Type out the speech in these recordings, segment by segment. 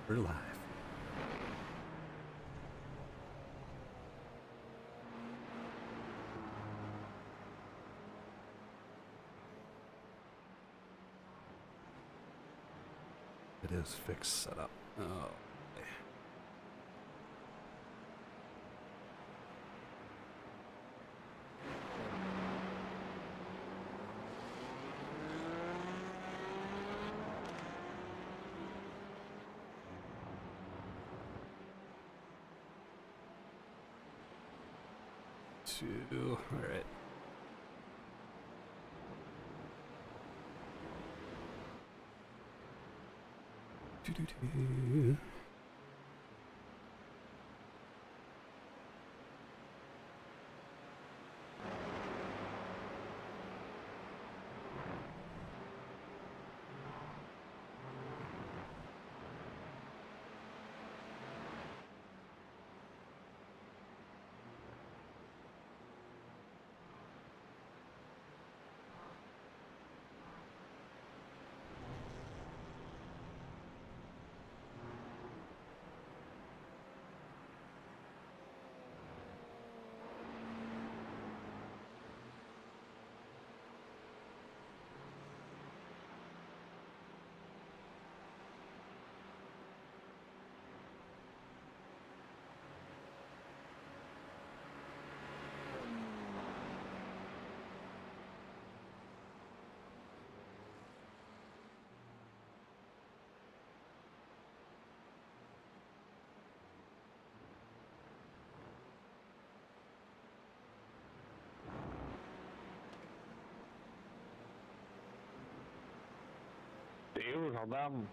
We're live. It is fixed setup. Oh. All right. Do-do-do. Tiểu Hồng Âm.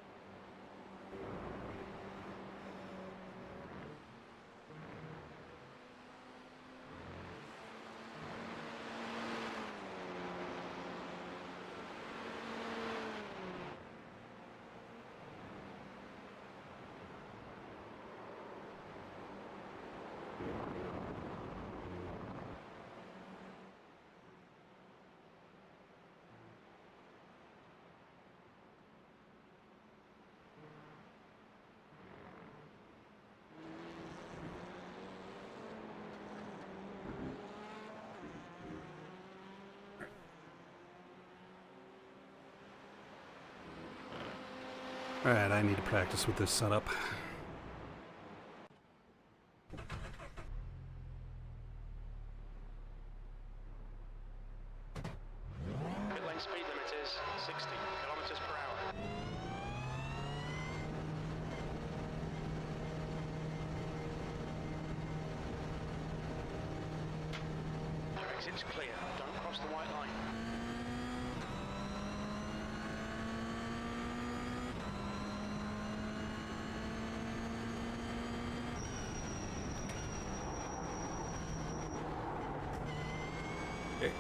All right, I need to practice with this setup. Pit lane speed limit is 60 kilometers per hour. Your exit's clear. Don't cross the white line. Okay.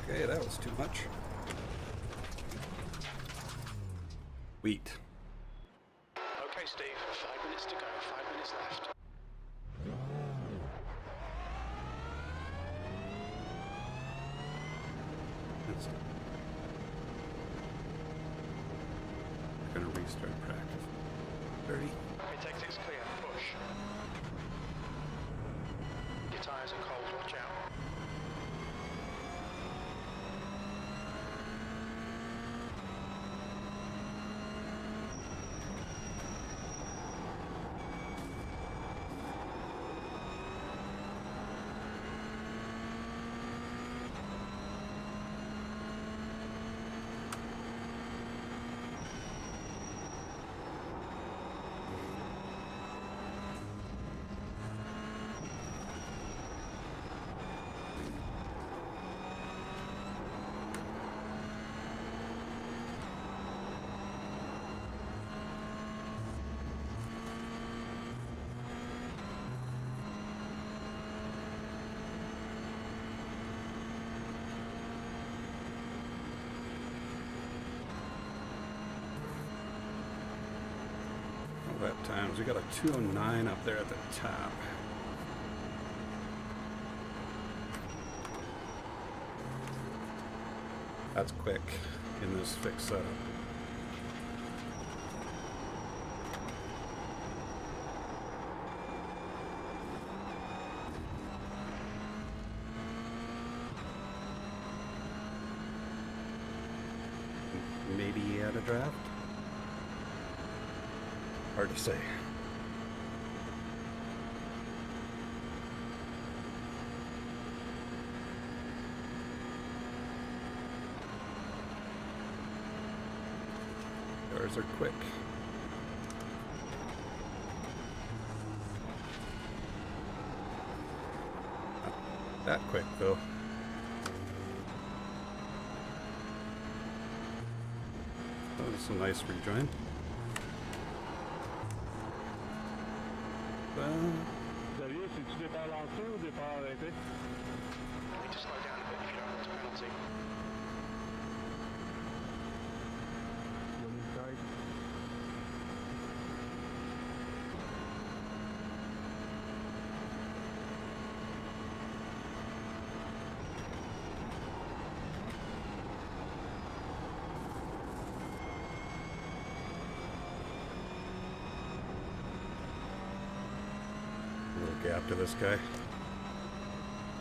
Okay, that was too much. Wheat. Okay, Steve. 5 minutes to go. 5 minutes left. That's it. We're gonna restart practice. 30. Pit exit's clear. Push. Your tyres are cold. Watch out. lap times. We got a 2:09 up there at the top. That's quick in this fixed setup. Maybe he had a draft? Hard to say. Cars are quick. Not that quick though. Oh, that's a nice rejoin. Xavier, c'est-tu départ lancé ou départ arrêté? I need to slow down a bit if you don't want a penalty. A little gap to this guy.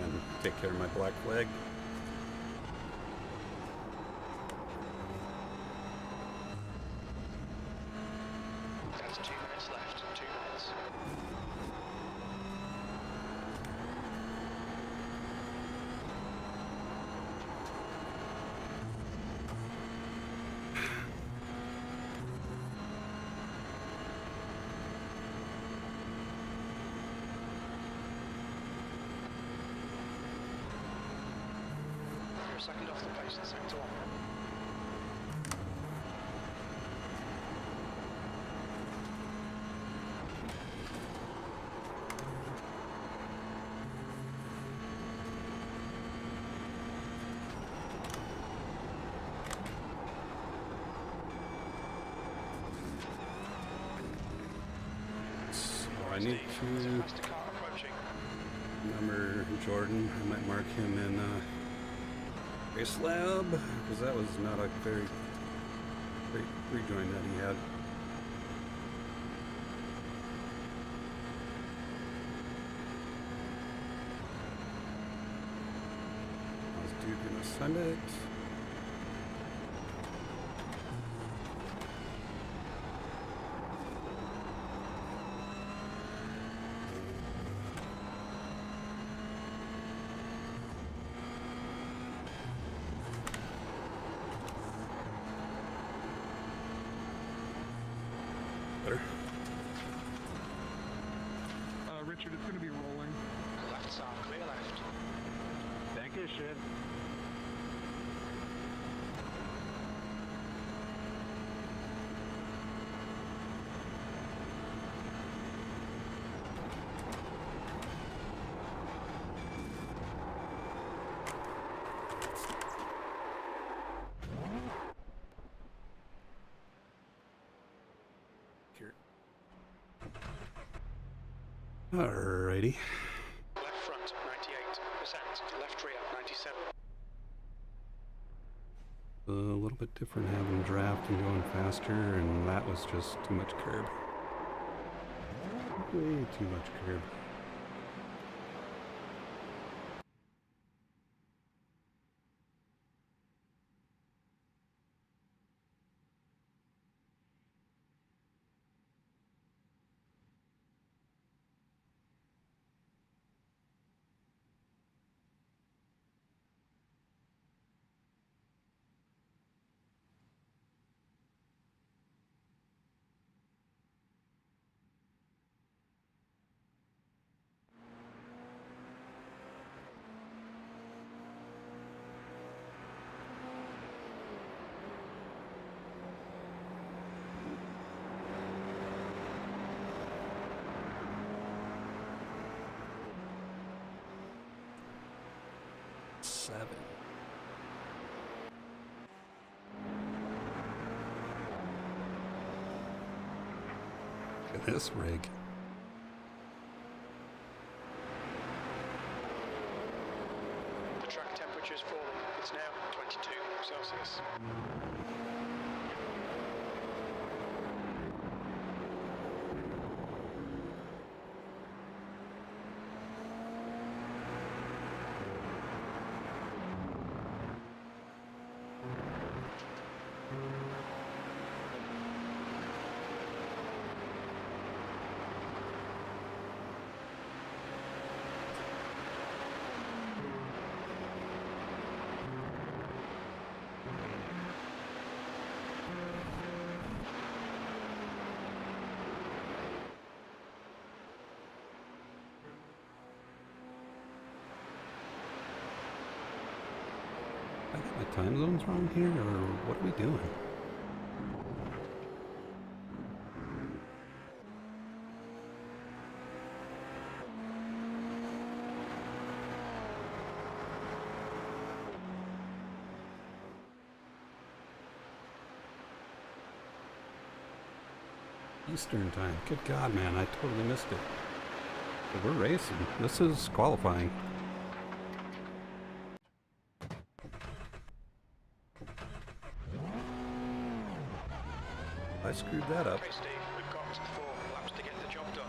And take care of my black flag. That's 2 minutes left. 2 minutes. You're a second off the pace in sector 1. So I need There's a to faster car approaching. remember Jordan. I might mark him in Race Lab, because that was not a very great rejoin that he had. How's dude gonna send it? Better. Richard, it's going to be rolling. Left side, clear left. Thank you, shit. Here. Alrighty. Left front, 98%. Left rear, 97. A little bit different having draft and going faster, and that was just too much curb. Way too much curb. Seven. Look at this rig. The track temperature is falling. It's now 22 Celsius. I got my time zones wrong here, or what are we doing? Eastern time. Good God, man, I totally missed it. But we're racing. This is qualifying. I screwed that up. Okay, Steve, we've got 4 laps to get the job done.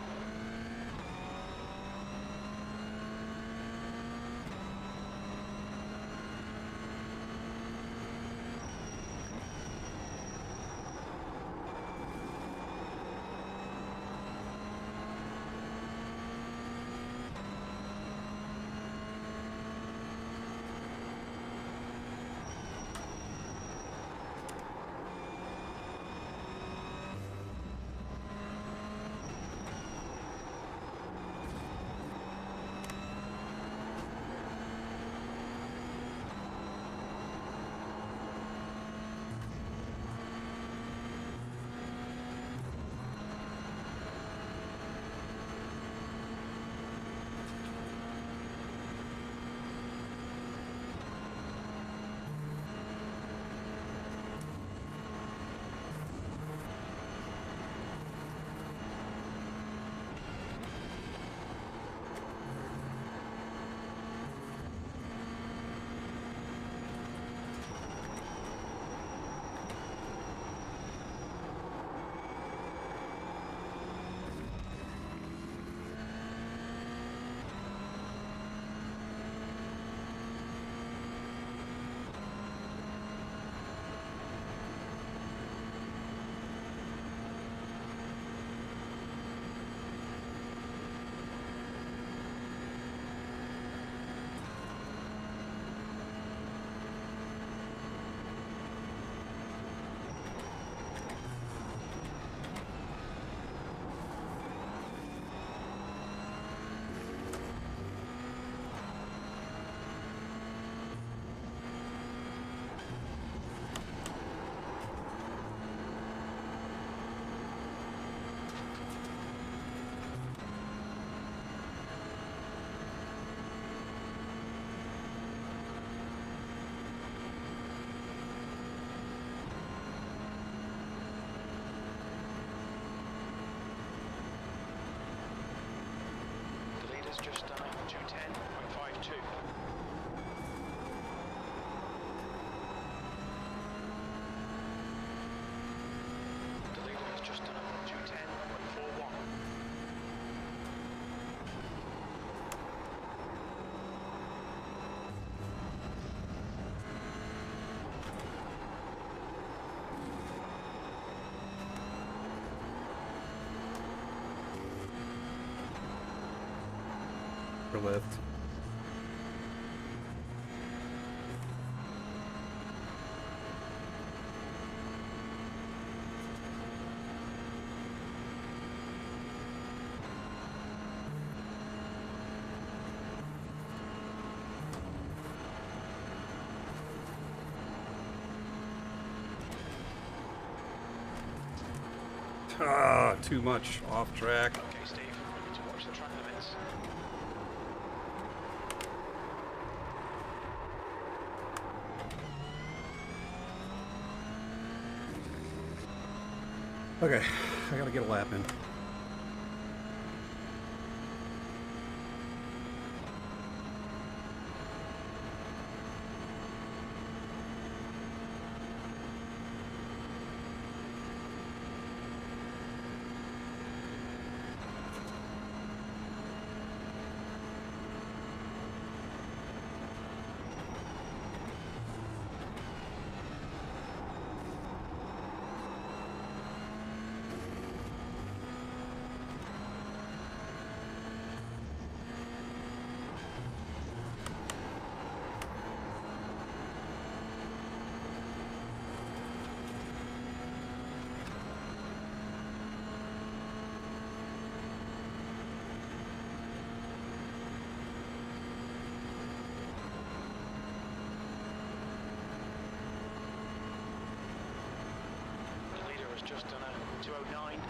Just done 210.52. The leader has just done 210.41. Lift. Ah, too much off track. Okay, Steve, we need to watch the track limits. Okay, I gotta get a lap in. just done a 209.35.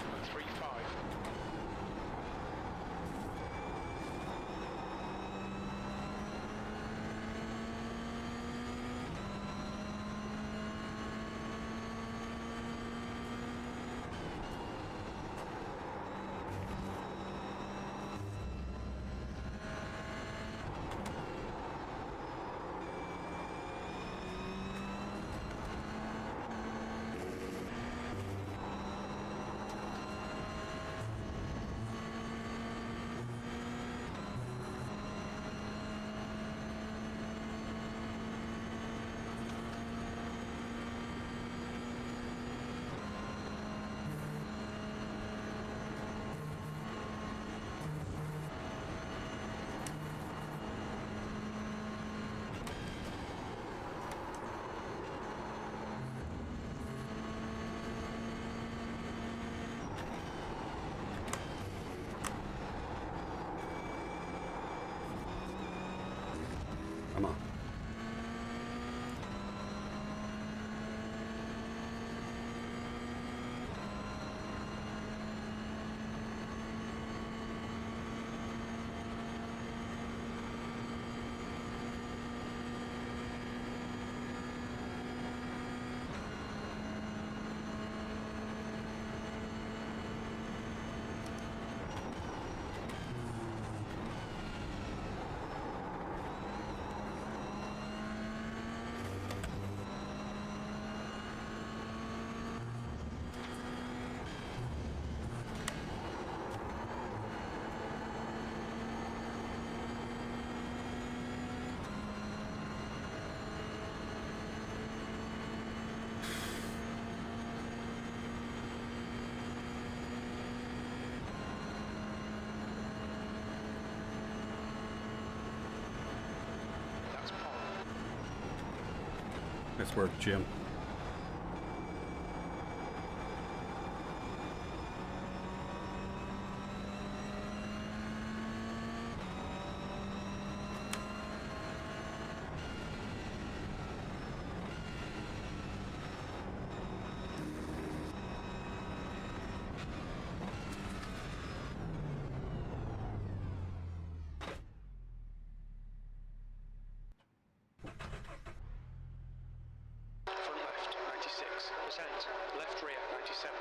Come on. That's pole. Nice work, Jim. Front left, 96%. Left rear, 97.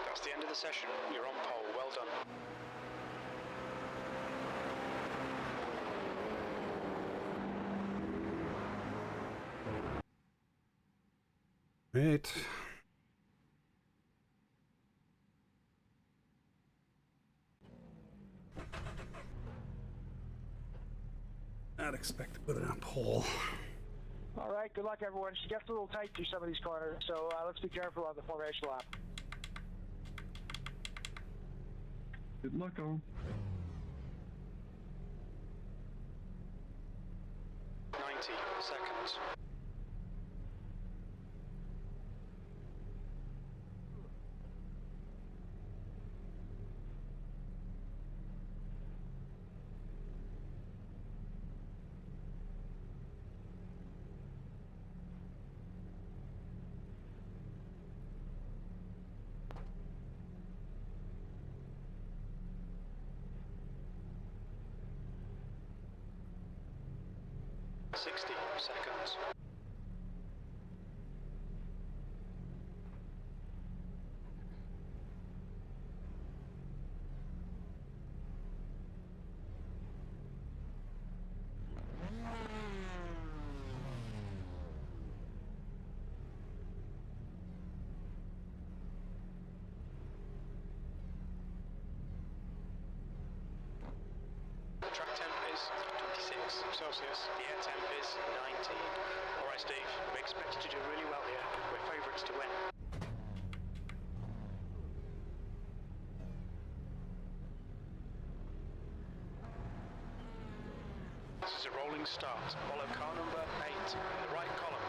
That's the end of the session. You're on pole. Well done. Right. Not expect to put it on pole. All right, good luck, everyone. She gets a little tight through some of these corners, so let's be careful on the formation lap. Good luck, on. 90 seconds. Sixty seconds. The track temp is 26 Celsius. The air temp is 19. All right, Steve. We expect you to do really well here. We're favourites to win. start. Follow car number 8 in the right column.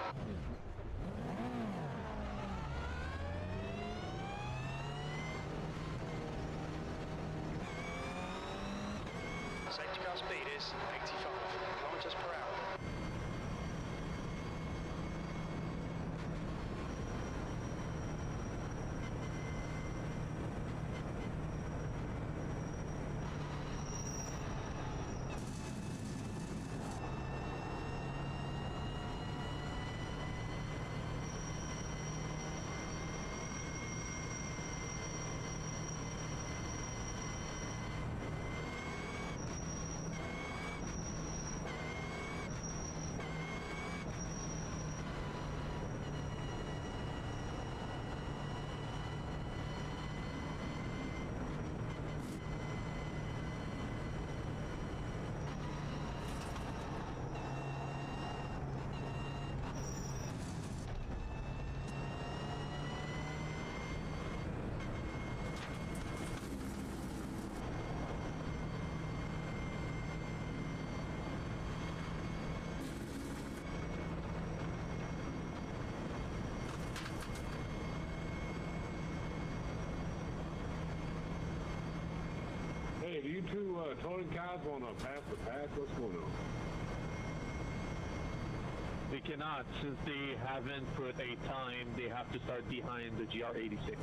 Safety car speed is 85 kilometers per hour. Hey, do you two touring cars want to pass the pack? What's going on? They cannot, since they haven't put a time. They have to start behind the GR86.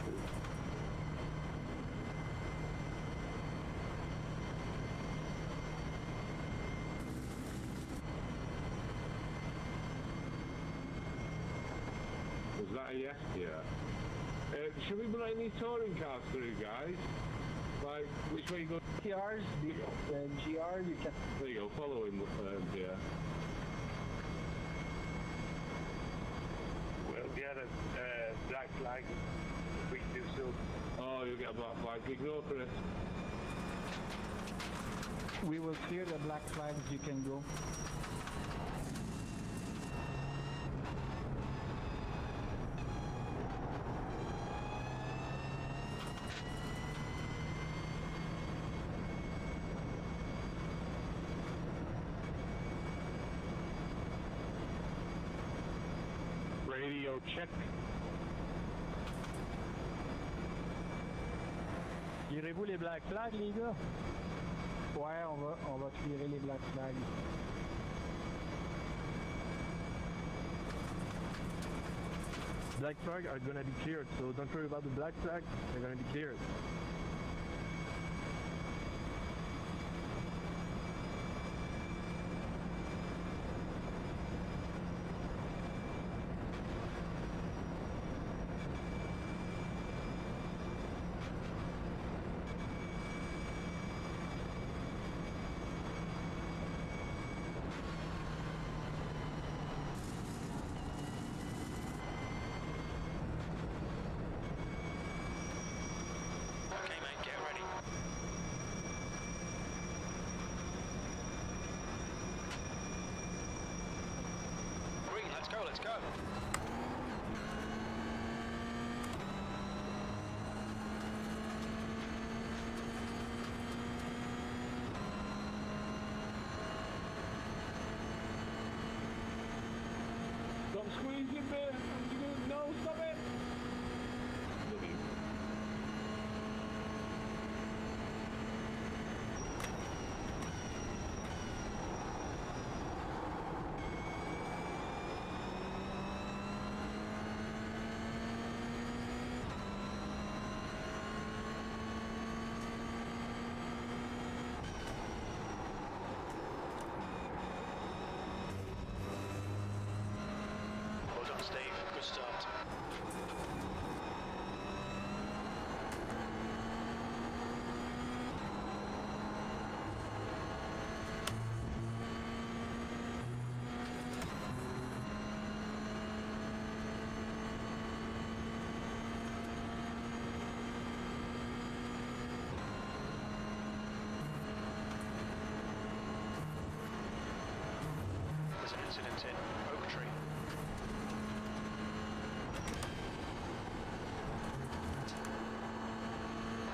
Was that a yes? Yeah. Should we be letting these touring cars through, guys? Like, which way you go? TRs, the GR, you can. There you go, follow him, yeah. We'll get a black flag if we do so. Oh, you'll get a black flag. Ignore Chris. We will clear the black flags, you can go. Radio check. Tirez-vous les black flags, les gars? Ouais, on va clearer les black flags. Black flag are gonna be cleared, so don't worry about the black flag. They're gonna be cleared. Okay, mate, get ready. Green, let's go, let's go. Stop squeezing, man. No, stop it. Well done, Steve. Good start. There's an incident in Oak Tree.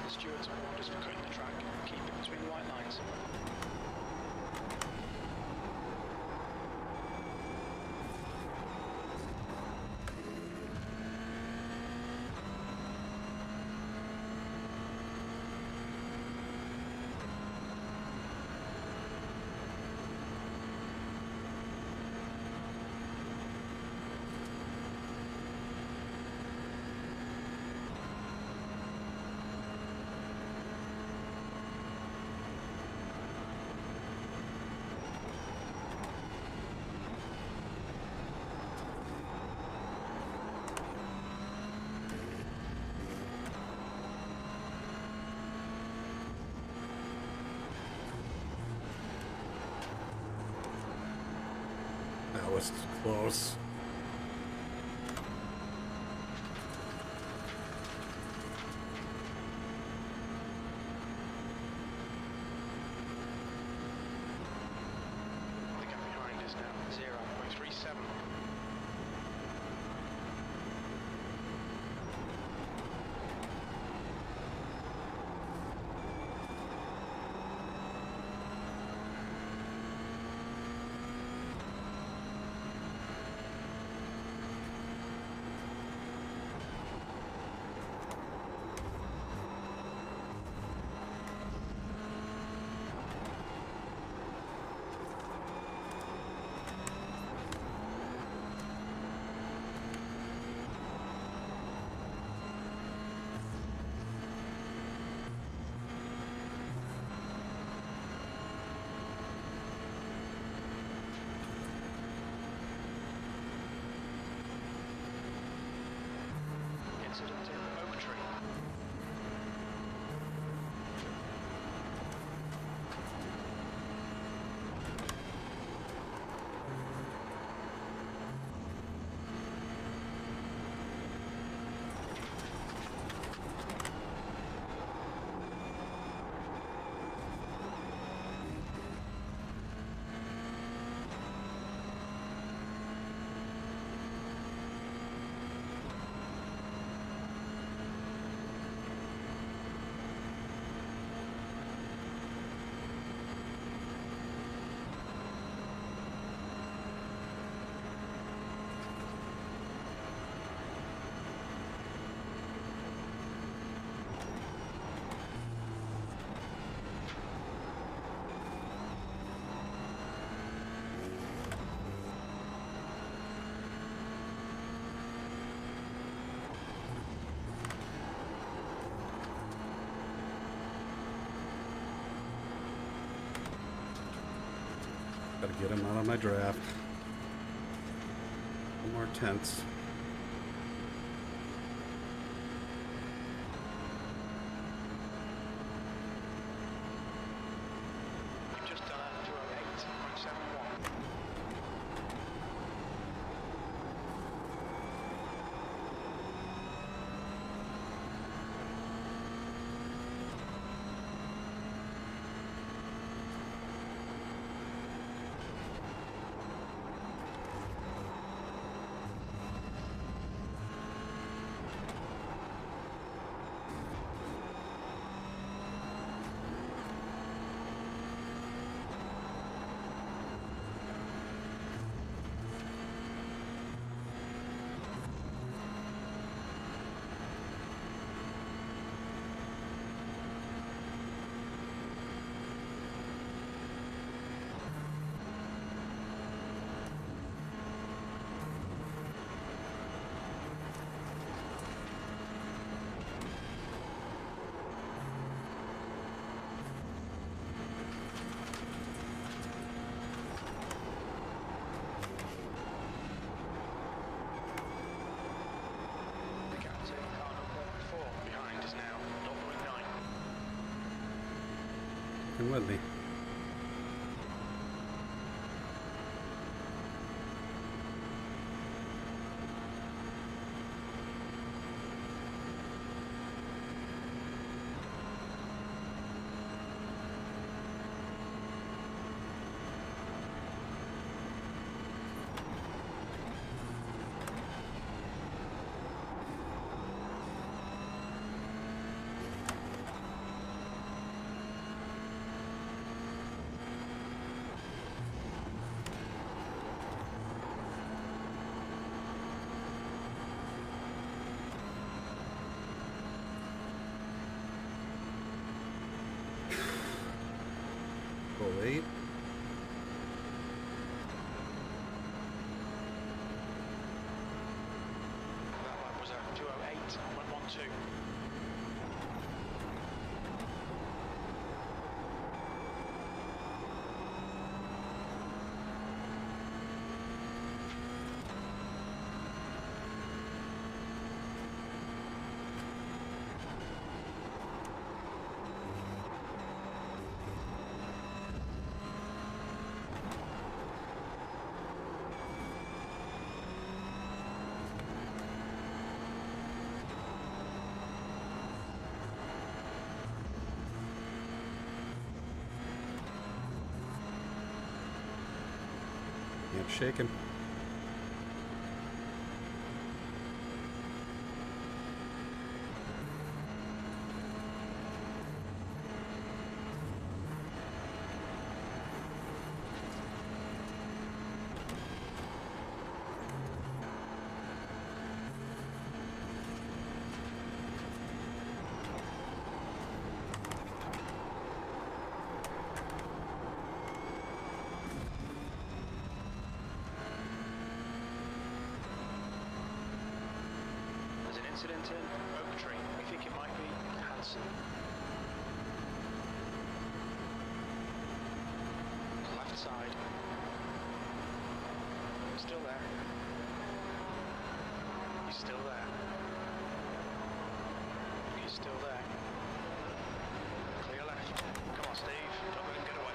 The stewards have warned us for cutting the track. Keep it between the white lines. That was close. The gap behind is now 0.37. Incident in Oak Tree. Gotta get him out of my draft. No more tents. You've just done a 208.71. The gap to car number 4 behind is now 0.9. Come with me. Wait. That lap was a 208.12. shaking. There's an incident in Oak Tree. We think it might be Hanson. Left side. Still there. He's still there. He's still there. Clear left. Come on, Steve. Don't let him get away.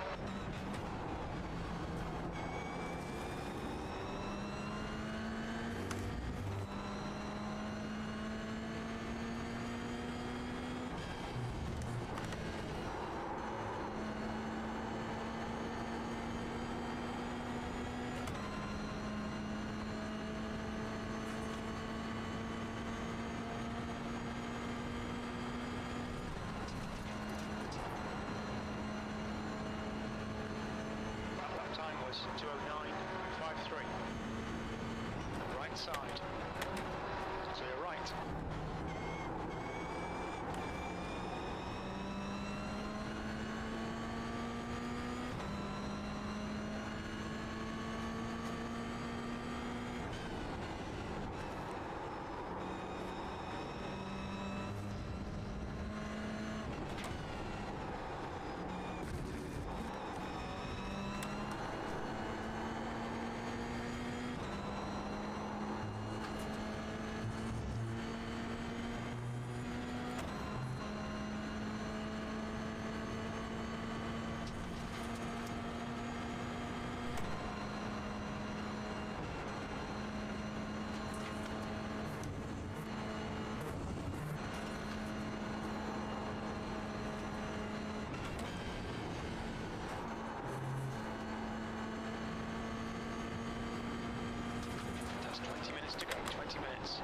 Lap time was 2:09.53. Right side. Clear right. That's 20 minutes to go. 20 minutes.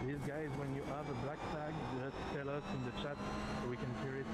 These guys, when you have a black flag, just tell us in the chat so we can hear it.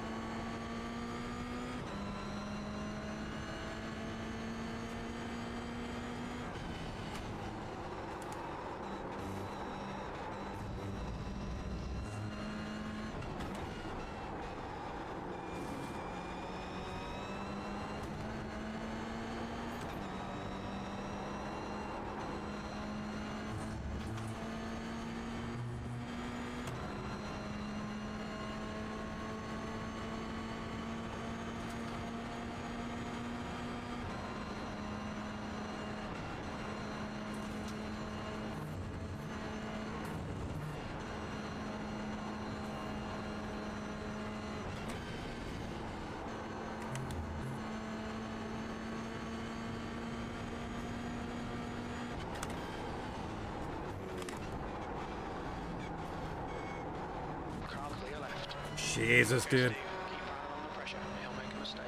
Jesus, dude. Keep Aaron under pressure. He'll make a mistake.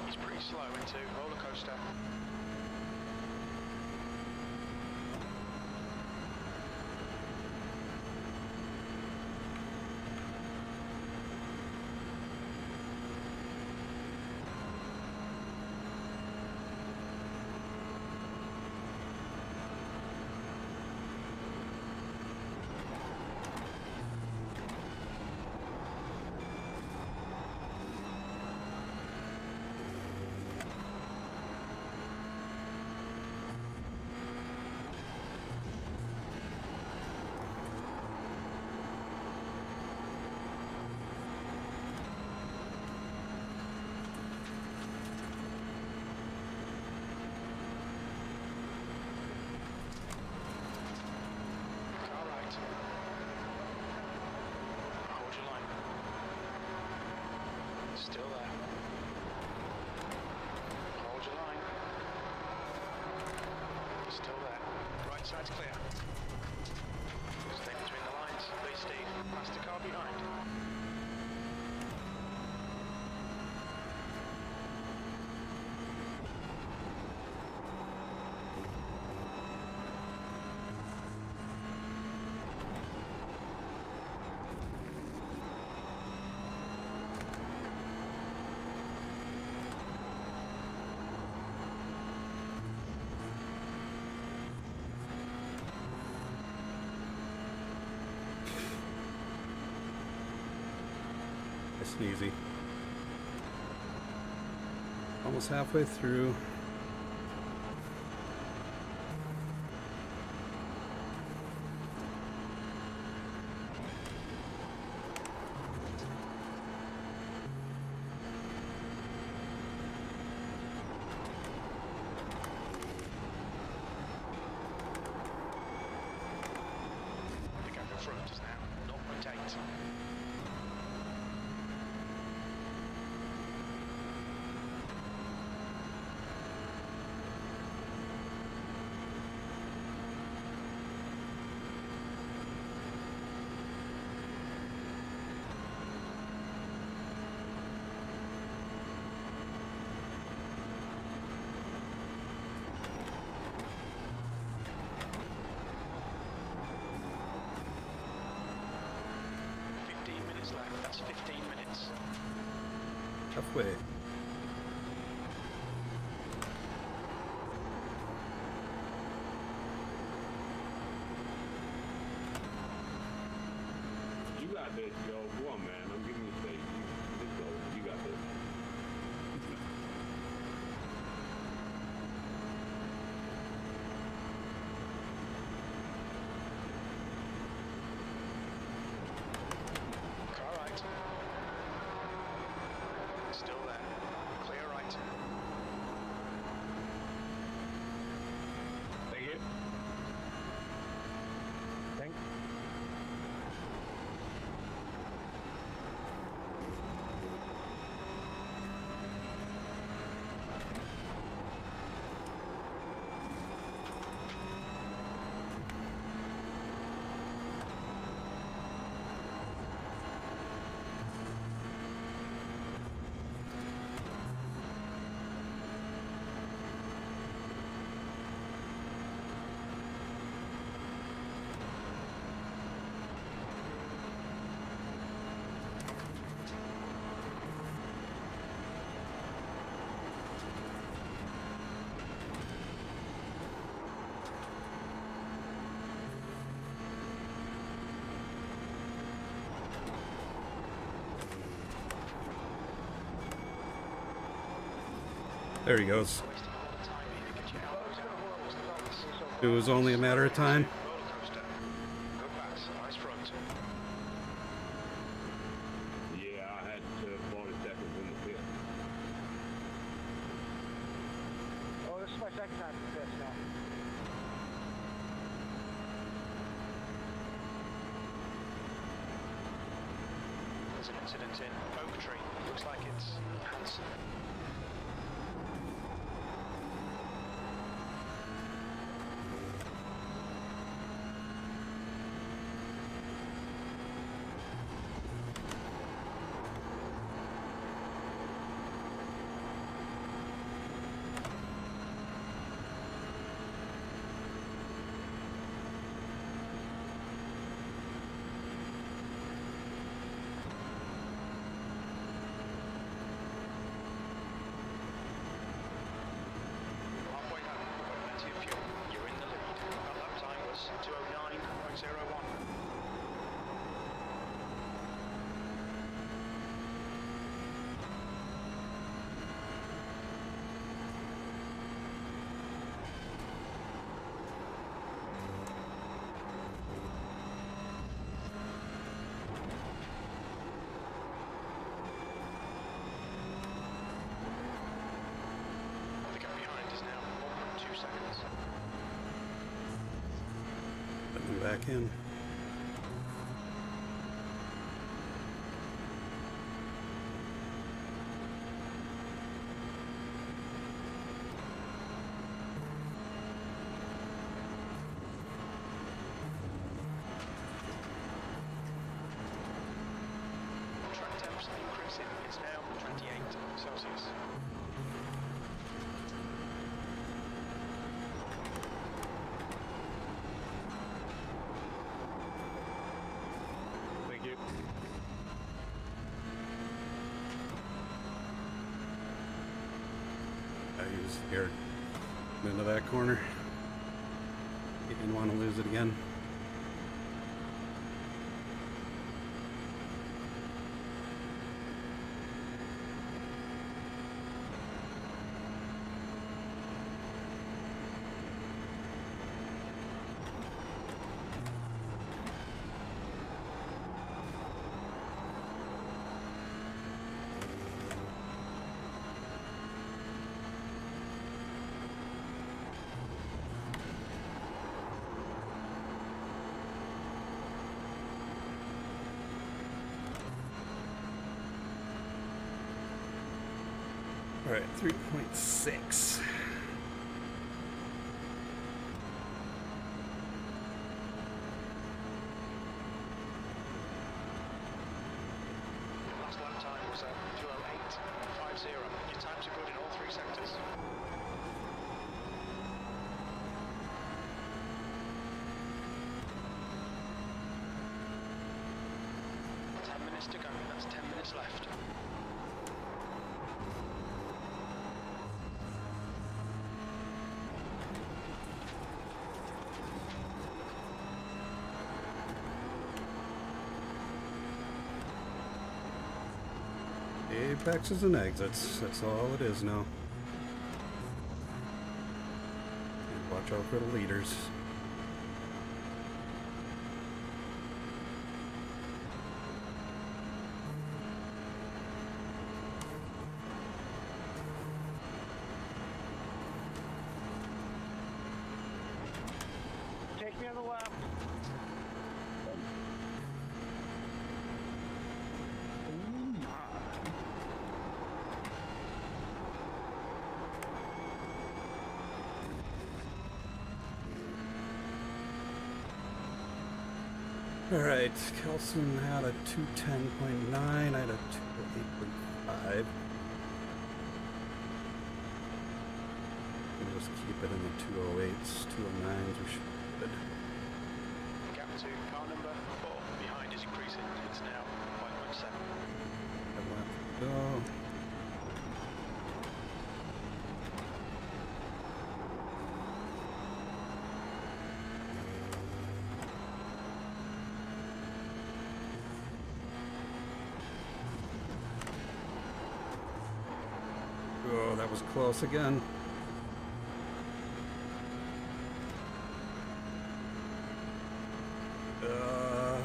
He's pretty slow into roller coaster. Still there. Hold your line. Still there. Right side's clear. Stay between the lines. Please, Steve. Past the car behind. Sneezy. Almost halfway through. The gap in front is now 0.8. That's 15 minutes. Halfway. You got this, Joe. Go on, man. I'm giving you space. Just go. You got this. Car right. Still there. Clear right. Thank you. Thanks. There he goes. It was only a matter of time. Roller coaster. Good pass. Eyes front. Yeah, I had 40 seconds in the pit. Oh, this is my second time in this now. There's an incident in Oak Tree. Looks like it's Hanson. Halfway home, you've got plenty of fuel. You're in the lead. Our lap time was 2:09.01. The gap behind is now 1.2 seconds. Let me back in. keeps increasing. It's now 28 Celsius. Thank you. I was scared into that corner. He didn't want to lose it again. All right, 3.6. Last lap time was 2:08.50. Your times are good in all three sectors. 10 minutes to go. That's 10 minutes left. Apexes and exits. That's all it is now. And watch out for the leaders. Take me on the left. Alright, Kelson had a 210.9, I had a 208.5. We'll just keep it in the 208s, 209s, we should be good. Gap to car number 4 behind is increasing. It's now 1.17. Have a lap to go. Oh, that was close again.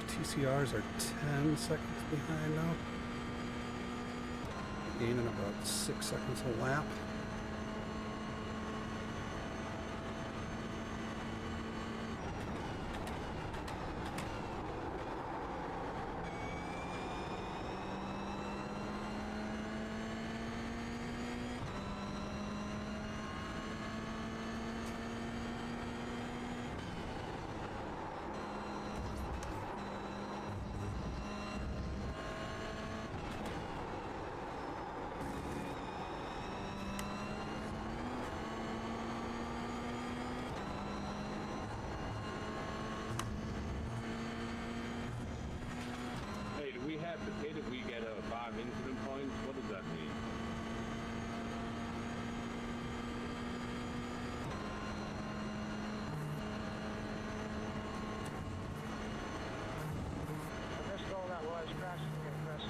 TCRs are 10 seconds behind now. Gaining about 6 seconds a lap. We have to pit if we get 5 incident points. What does that mean? I missed all that while I was crashing here, Chris.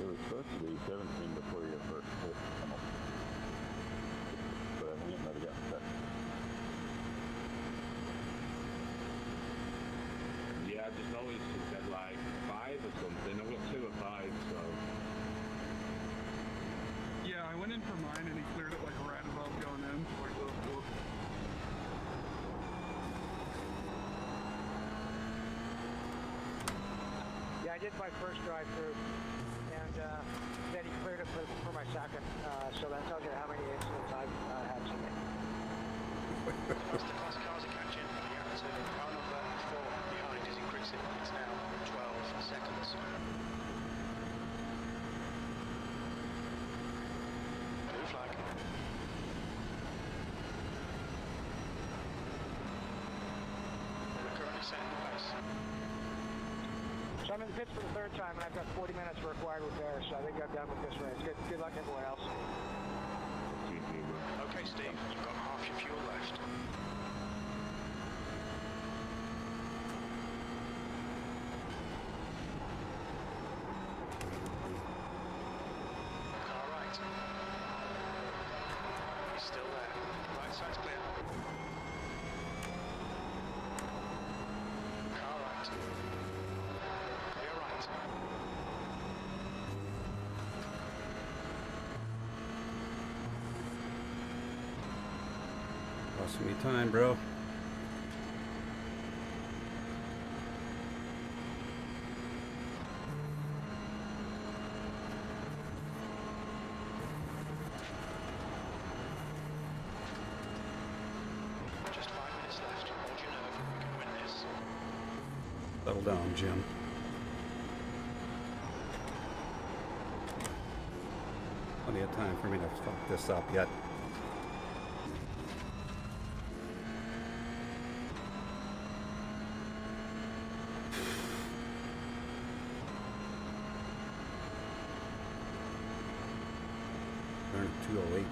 It was supposed to be 17 before your first full tunnel. But I think it might have gotten set. Yeah, I just noticed it said like 5 or something. I've got 2 or 5, so. Yeah, I went in for mine and he cleared it like right above going in. Like, did my first drive-through, and then he cleared it for my second. So that tells you how many incidents I've had today. As the class cars are catching, the gap to car number 4 behind is increasing. It's now 12 seconds. Blue flag. We're currently setting the pace. So I'm in the pits for the third time, and I've got 40 minutes for required repairs, so I think I'm done with this race. Good luck, everyone else. Okay, Steve, you've got half your fuel left. Car right. He's still there. Right side's clear. Car right. Clear right. Costing me time, bro. Just 5 minutes left. Hold your nerve. We can win this. Settle down, Jim. Plenty of time for me to fuck this up yet. Turn 208.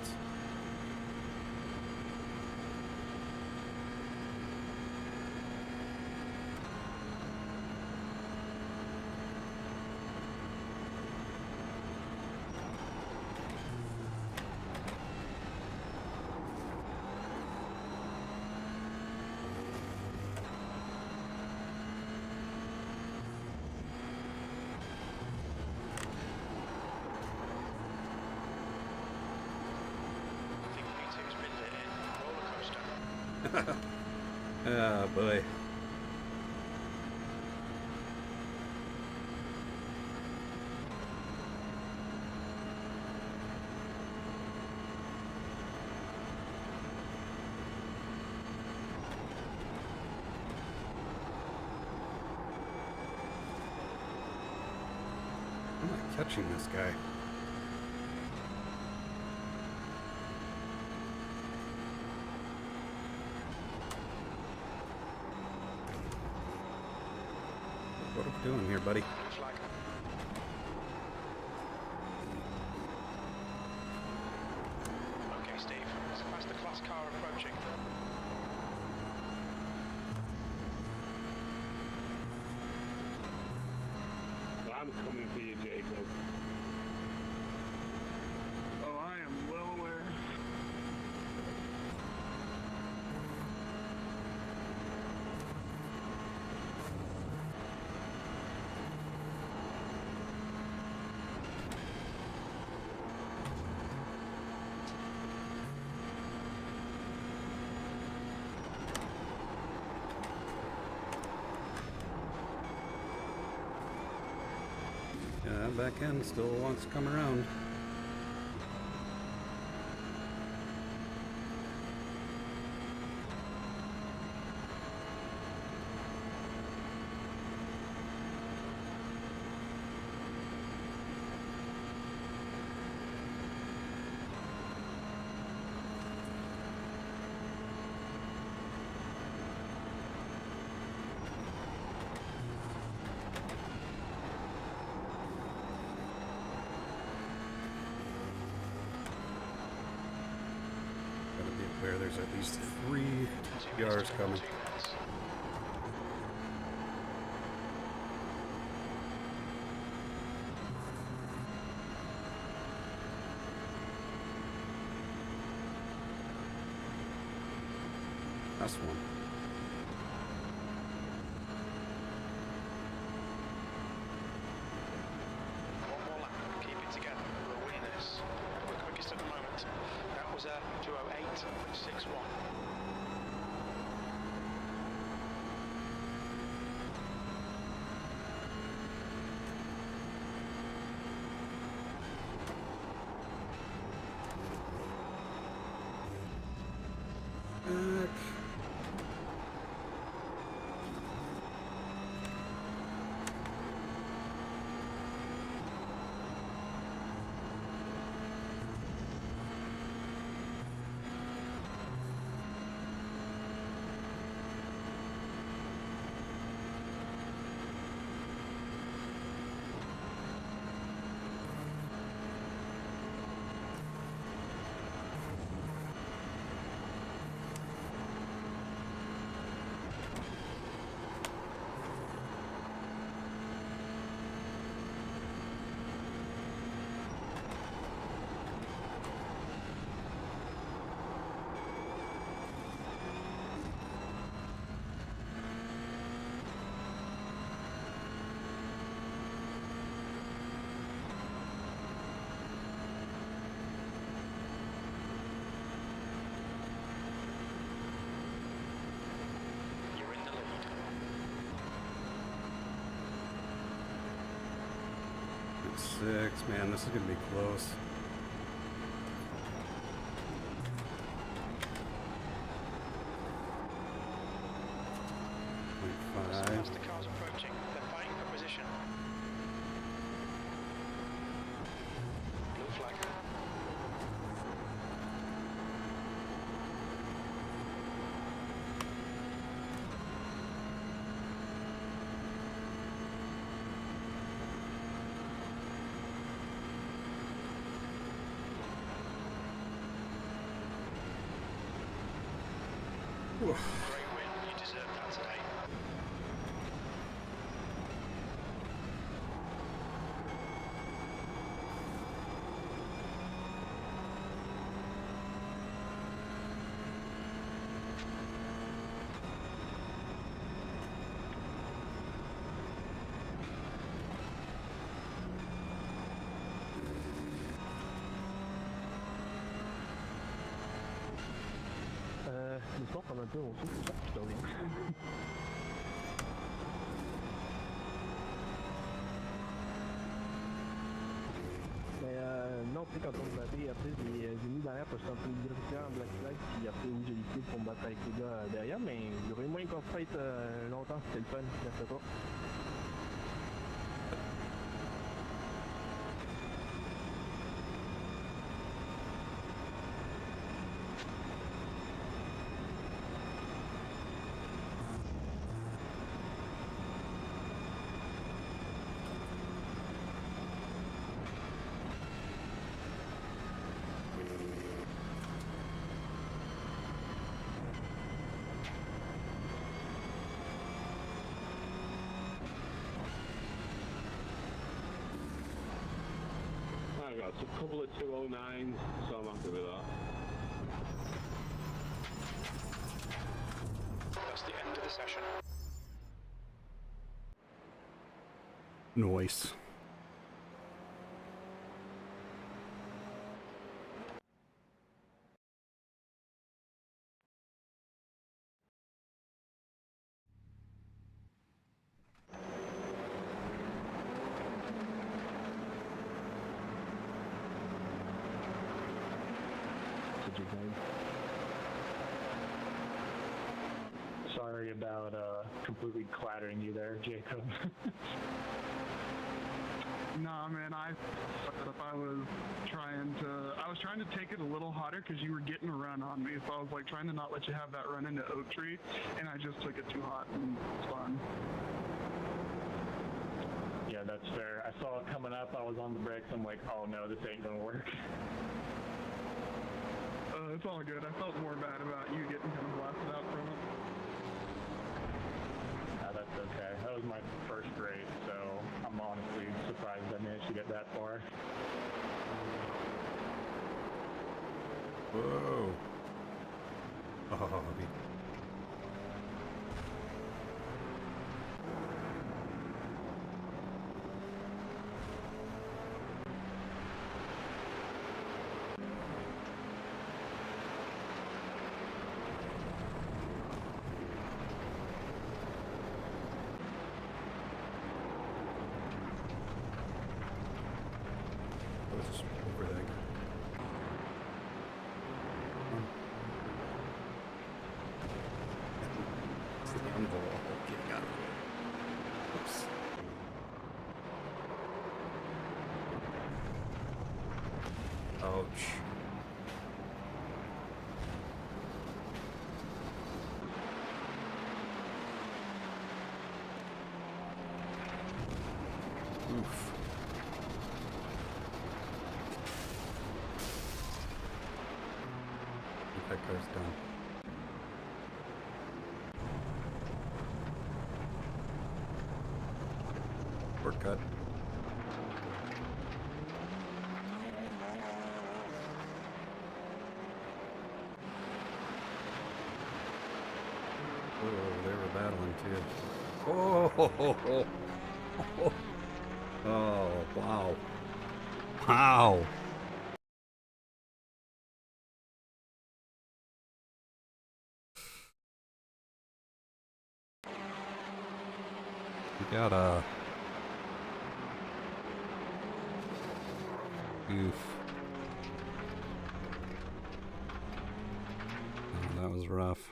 I think P2's been lit in. Roller coaster. Oh boy. How am I catching this guy? What are we doing here, buddy? Blue flag. Okay, Steve. It's past the class car approaching. I'm coming for you, Jacob. Oh, I am well aware. Yeah, back end still wants to come around. Gotta be aware there's at least 3 PRs coming. 2 minutes. That's one. One more lap. Keep it together. We'll win this. We're quickest at the moment. That was a 2:08.61. 26. Man, this is gonna be close. As soon as the car's approaching, they're fighting for position. Blue flag. Great win, you deserve that today. L'histoire prend un peu, on sait, c'est ça, je te reviens. Mais non, tu sais, quand on se battait, après j'ai mis derrière parce que j'étais un peu irrité en black flag, puis après oui, j'ai décidé pour me battre avec les gars derrière, mais il y aurait moins qu'on se fight longtemps, c'était le fun, merci pas. I got a couple of 209s, so I'm happy with that. That's the end of the session. Noise. Sorry about completely clattering you there, Jacob. Nah, man, I was trying to take it a little hotter because you were getting a run on me, so I was like trying to not let you have that run into Oak Tree, and I just took it too hot and it's fun. Yeah, that's fair. I saw it coming up, I was on the brakes, I'm like, oh no, this ain't gonna work. It's all good. I felt more bad about you getting kind of blasted out from it. That's okay. That was my first race, so I'm honestly surprised I managed to get that far. Whoa. Oh, just over there. It's the envelope getting out of the way. Oops. Ouch. Oof. That car's done. Shortcut. Oh, they were battling too. Oh, oh, wow. Wow. We got Oof. Oh, that was rough.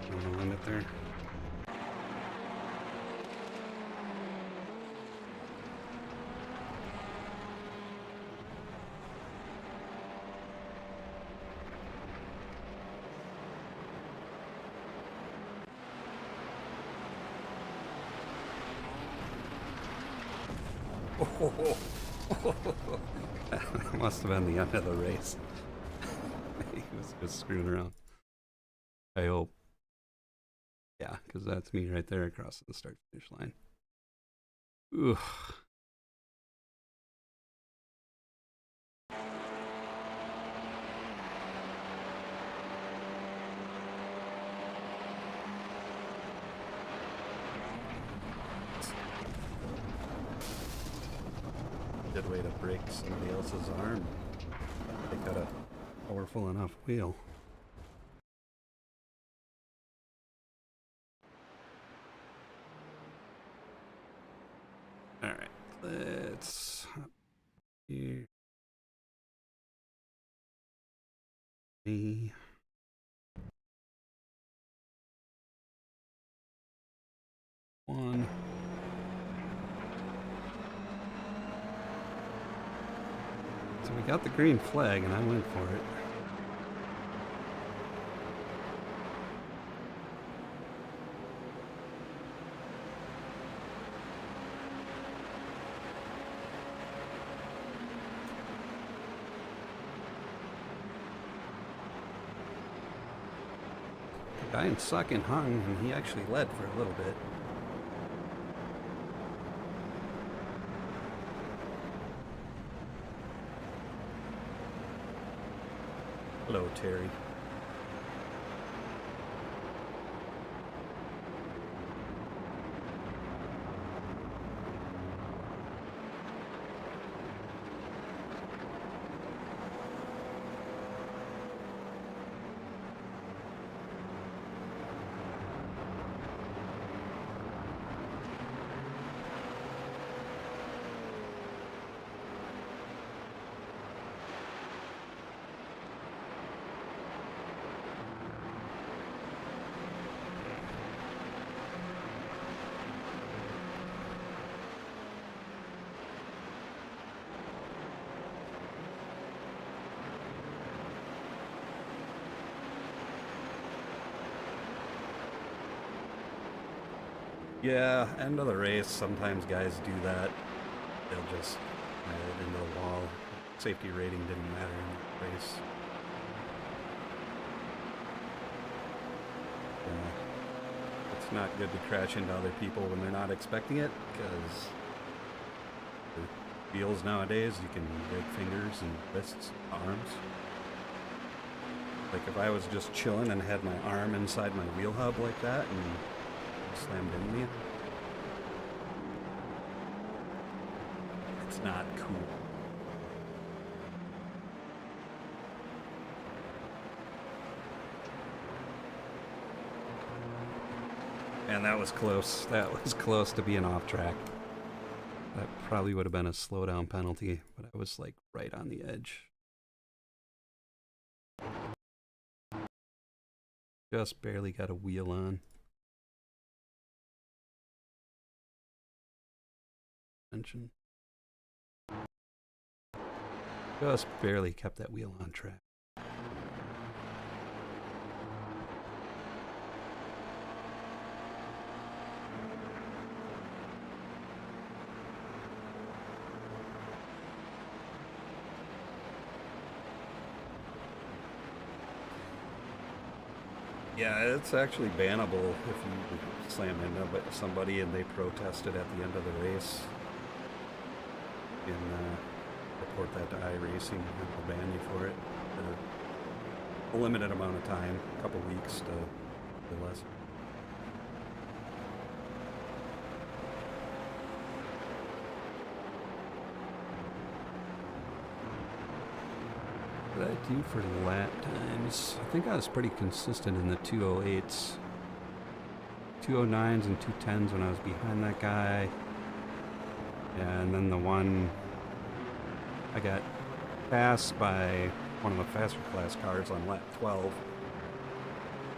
On the limit there. That must have been the end of the race. He was just screwing around. I hope. Yeah, because that's me right there across the start-finish line. Oof. Good way to break somebody else's arm. They got a powerful enough wheel. All right, let's hop here. One. So we got the green flag and I went for it. The guy in second hung and he actually led for a little bit. Hello, Terry. Yeah, end of the race, sometimes guys do that. They'll just ride it into the wall. Safety rating didn't matter in the race. It's not good to crash into other people when they're not expecting it, because the wheels nowadays, you can break fingers and wrists, arms. Like if I was just chilling and had my arm inside my wheel hub like that and slammed into me, it's not cool. Man, that was close. That was close to being off track. That probably would have been a slowdown penalty, but I was like right on the edge. Just barely got a wheel on. Mention. Just barely kept that wheel on track. Yeah, it's actually bannable if you slam into somebody and they protested at the end of the race. You can report that to iRacing and they'll ban you for it for a limited amount of time, a couple weeks to less. do for lap times? I think I was pretty consistent in the 208s. 209s and 210s when I was behind that guy. Yeah, and then the one I got passed by one of the faster class cars on lap 12.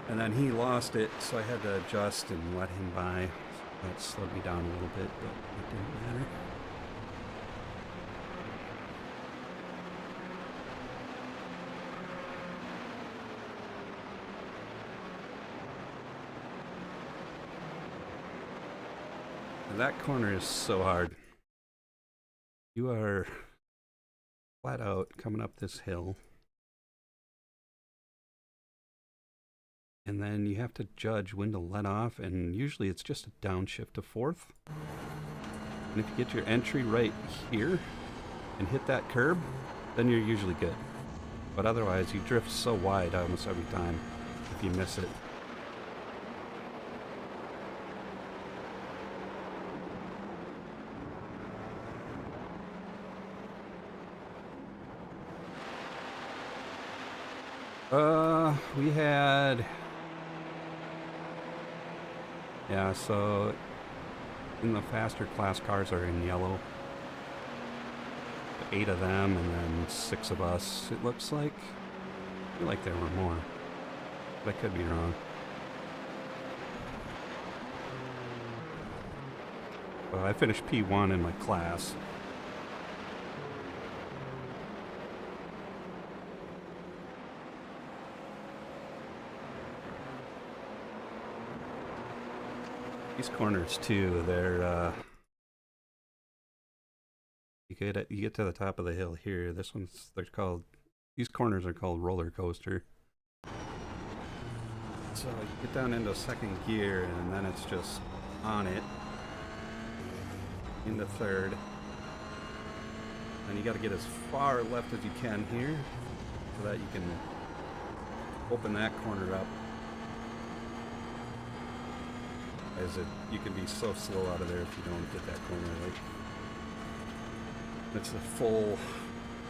And then he lost it, so I had to adjust and let him by. That slowed me down a little bit, but it didn't matter. That corner is so hard. You are flat out coming up this hill. And then you have to judge when to let off, and usually it's just a downshift to fourth. And if you get your entry right here and hit that curb, then you're usually good. But otherwise, you drift so wide almost every time if you miss it. We had... Yeah, so in the faster class cars are in yellow. 8 of them and then 6 of us, it looks like. I feel like there were more, but I could be wrong. Well, I finished P1 in my class. These corners too, they're you get to the top of the hill here. This one's these corners are called roller coaster. So you get down into second gear and then it's just on it into third. And you got to get as far left as you can here so that you can open that corner up. You can be so slow out of there if you don't get that corner right. It's a full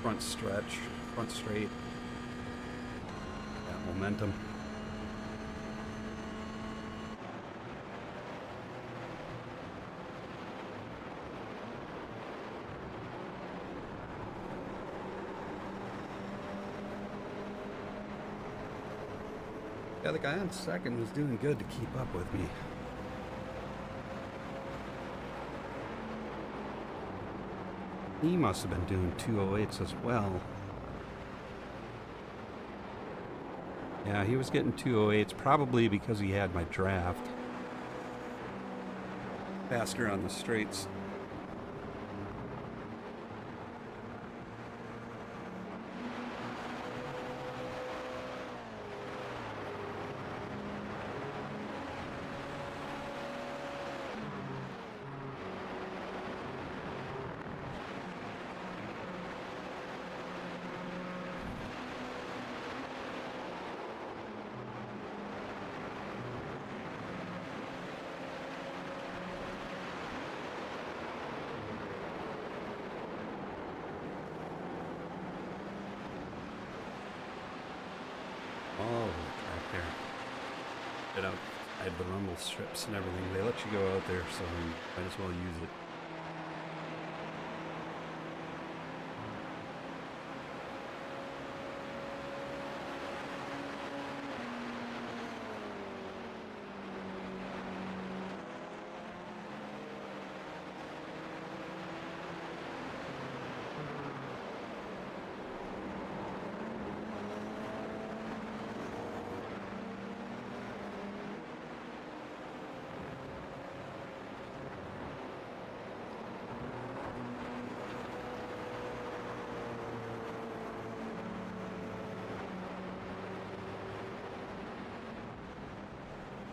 front stretch, front straight. Got momentum. Yeah, the guy on second was doing good to keep up with me. He must have been doing 208s as well. Yeah, he was getting 208s probably because he had my draft. Faster on the straights. I had the rumble strips and everything. They let you go out there, so you might as well use it.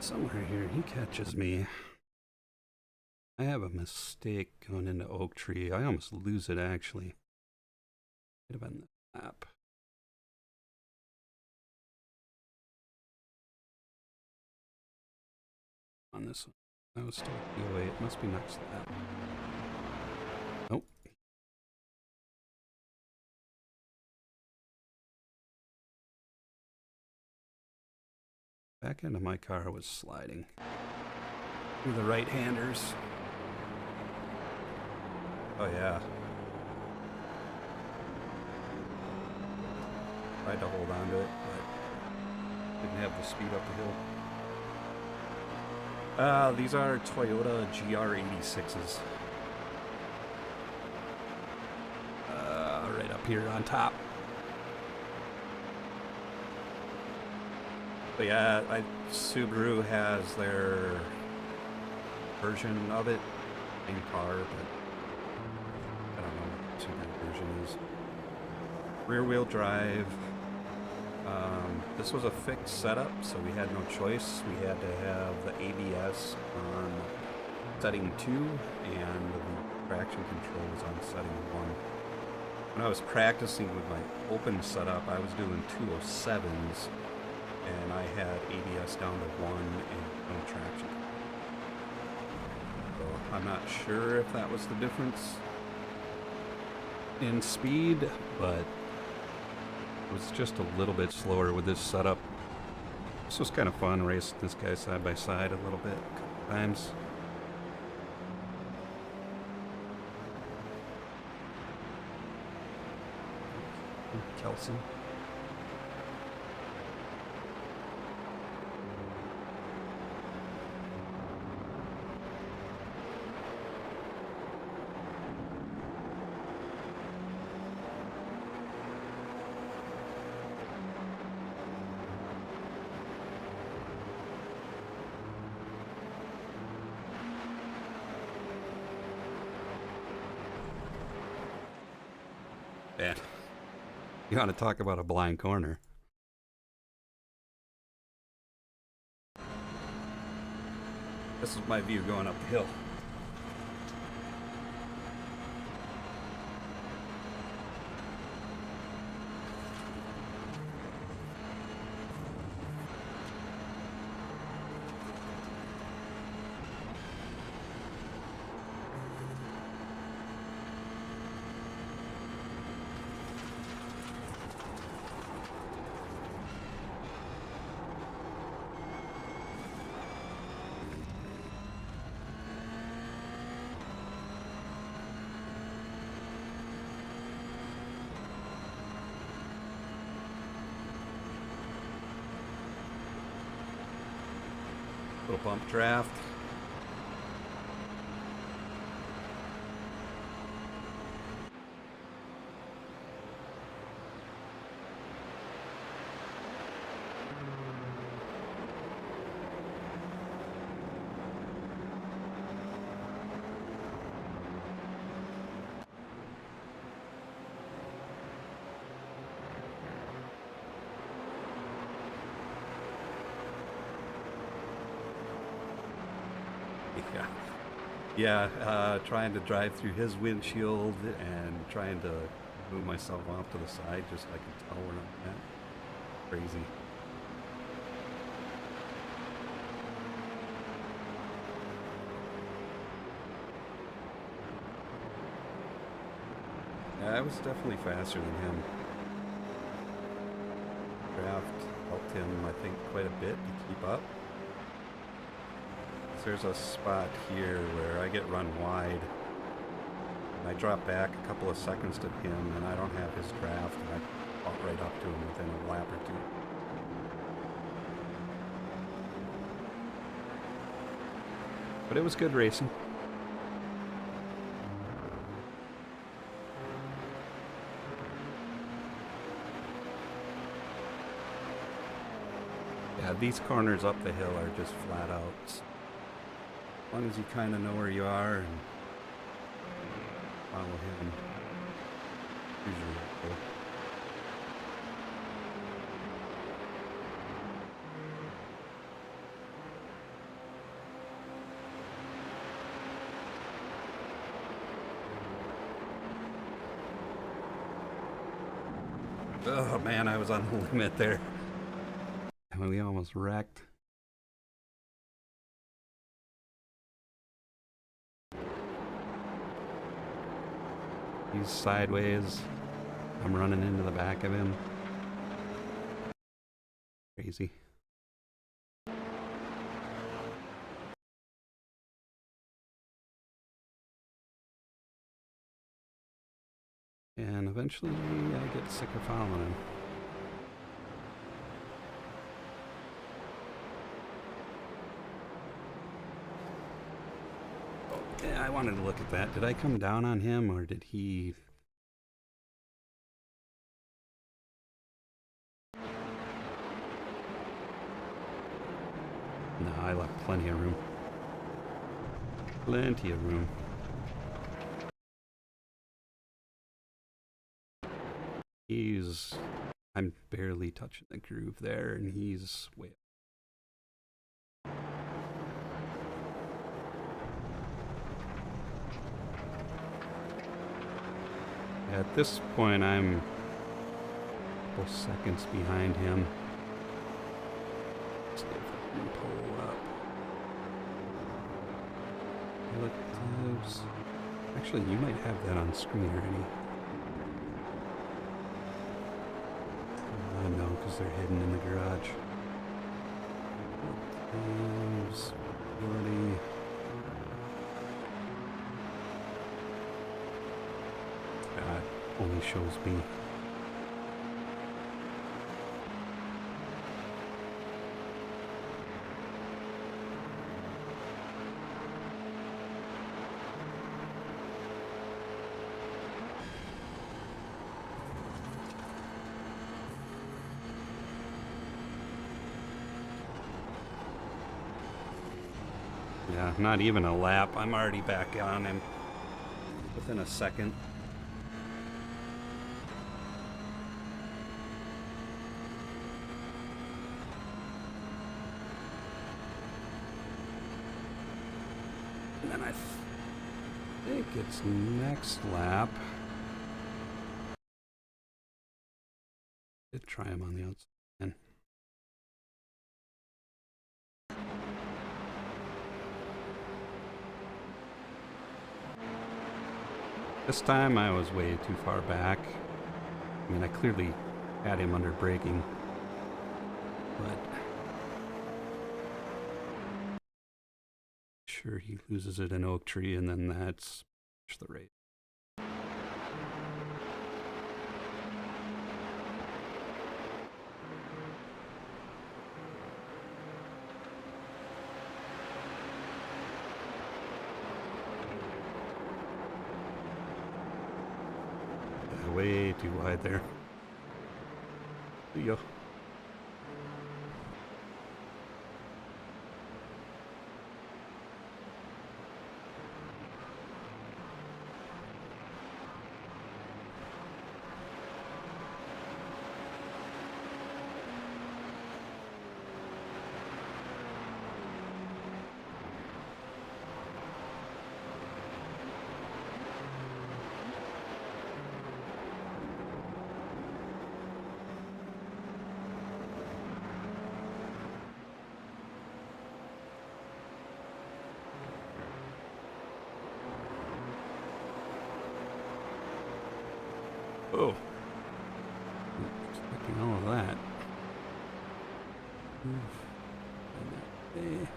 Somewhere here, he catches me. I have a mistake going into Oak Tree. I almost lose it, actually. Could have been the map. On this one. That was still away. It must be next to that. Nope. Back end of my car was sliding. Through the right-handers. Oh yeah. Tried to hold on to it, but didn't have the speed up the hill. These are Toyota GR86s. Right up here on top. But yeah, Subaru has their version of it, same car, but I don't know what the Subaru version is. Rear wheel drive. This was a fixed setup, so we had no choice. We had to have the ABS on setting 2 and the traction control was on setting 1. When I was practicing with my open setup, I was doing 207s and I had ABS down to 1 and no traction. So I'm not sure if that was the difference in speed, but it was just a little bit slower with this setup. This was kind of fun, racing this guy side by side a little bit, a couple times. Kelsey. Man, you want to talk about a blind corner. This is my view going up the hill. Little bump draft. Yeah, trying to drive through his windshield and trying to move myself off to the side just so I can tell where I'm at. Crazy. Yeah, I was definitely faster than him. Draft helped him, I think, quite a bit to keep up. There's a spot here where I get run wide. And I drop back a couple of seconds to him, and I don't have his draft, and I walk right up to him within a lap or two. But it was good racing. Yeah, these corners up the hill are just flat out. As long as you kind of know where you are and follow him, usually cool. Oh man, I was on the limit there. We almost wrecked. He's sideways. I'm running into the back of him. Crazy. And eventually I get sick of following him. Yeah, I wanted to look at that. Did I come down on him or did he... No, I left plenty of room. Plenty of room. I'm barely touching the groove there, and he's way up. At this point, I'm a couple seconds behind him. Let's see if I can pull up. Relatives. Actually, you might have that on screen already. No, because they're hidden in the garage. Relatives. Already. That only shows me. Yeah, not even a lap. I'm already back on him within a second. And then I think it's next lap. Did try him on the outside. This time I was way too far back. I mean, I clearly had him under braking, but sure he loses it in Oak Tree, and then that's the race. Way too wide there. See ya. Oh. Expecting all of that. Okay.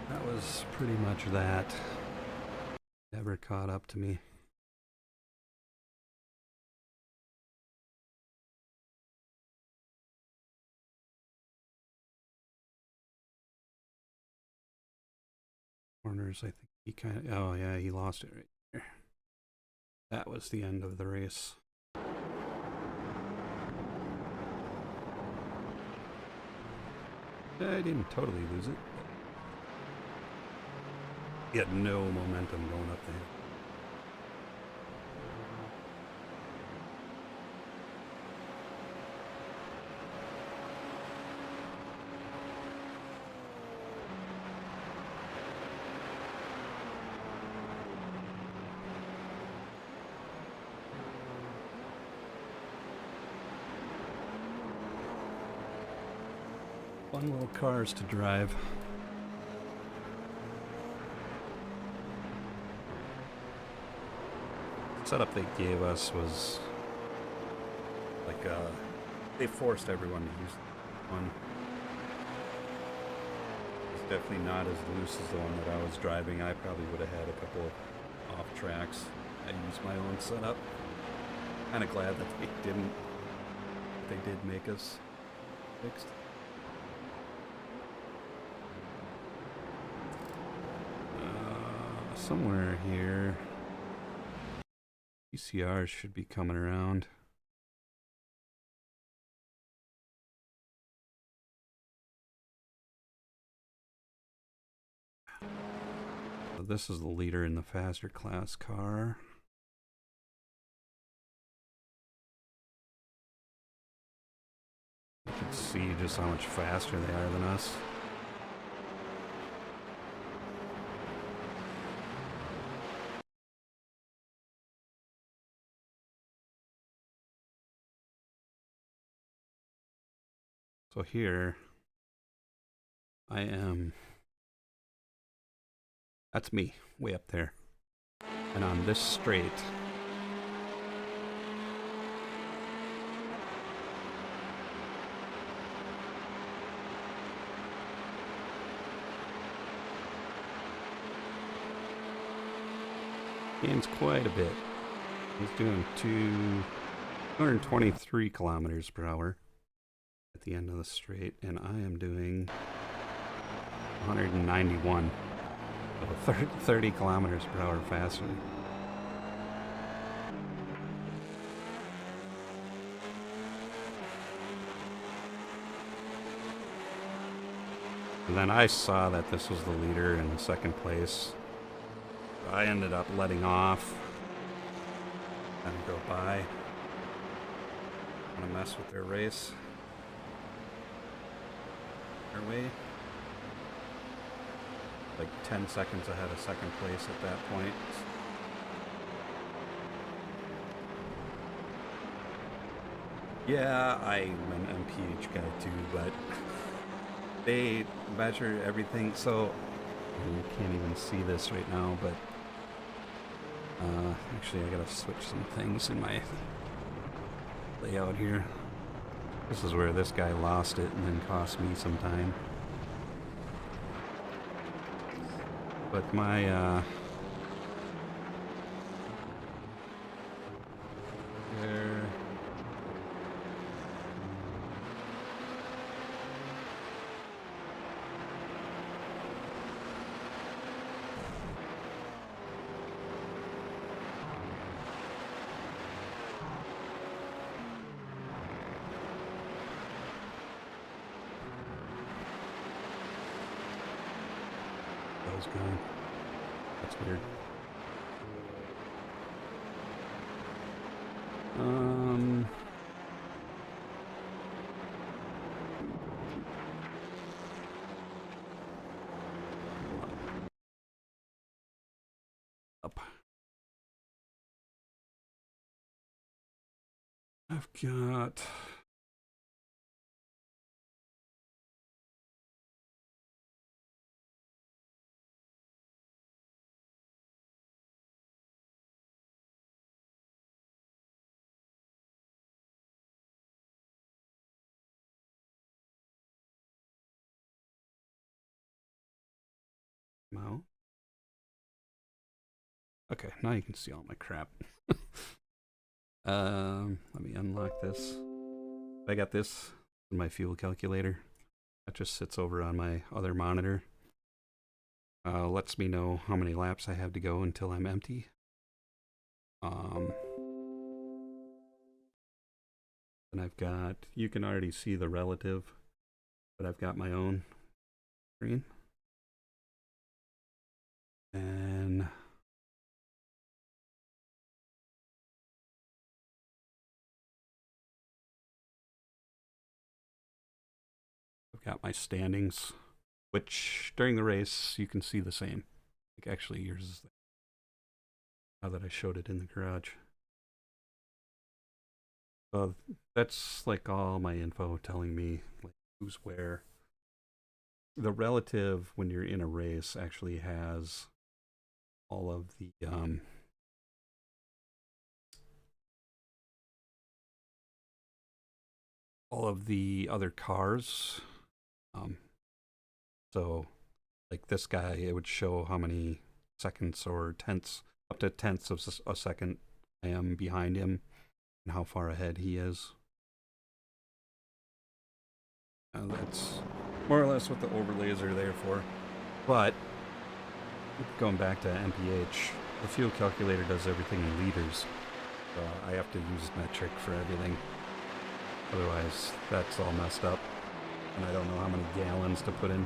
That was pretty much that. Never caught up to me. Corners, I think he kind of, oh yeah, he lost it right there. That was the end of the race. I didn't totally lose it. He had no momentum going up the hill. Fun little cars to drive. setup they gave us was like they forced everyone to use one. It's definitely not as loose as the one that I was driving. I probably would have had a couple off tracks. I used my own setup. Kind of glad that they didn't. They did make us fixed. Somewhere here, PCRs should be coming around. So this is the leader in the faster class car. You can see just how much faster they are than us. So here, I am, that's me, way up there. And on this straight, gains quite a bit. He's doing 223 kilometers per hour at the end of the straight, and I am doing 191, so 30 kilometers per hour faster. And then I saw that this was the leader in second place. I ended up letting off and go by. I'm gonna mess with their race. Their way. Like 10 seconds ahead of second place at that point. Yeah, I'm an MPH guy too, but they measure everything, so you can't even see this right now, but actually I gotta switch some things in my layout here. This is where this guy lost it and then cost me some time. But my there. Going. That's weird. Up. I've got Mo. Okay, now you can see all my crap. Let me unlock this. I got this in my fuel calculator. That just sits over on my other monitor. Lets me know how many laps I have to go until I'm empty. And I've got, you can already see the relative, but I've got my own screen. And I've got my standings, which during the race you can see the same. Like actually yours is now that I showed it in the garage. So that's like all my info telling me like who's where. The relative when you're in a race actually has all of the all of the other cars. So, like this guy, it would show how many seconds or tenths, up to tenths of a second I am behind him and how far ahead he is. That's more or less what the overlays are there for. But, going back to MPH, the fuel calculator does everything in liters. So I have to use metric for everything. Otherwise, that's all messed up. And I don't know how many gallons to put in.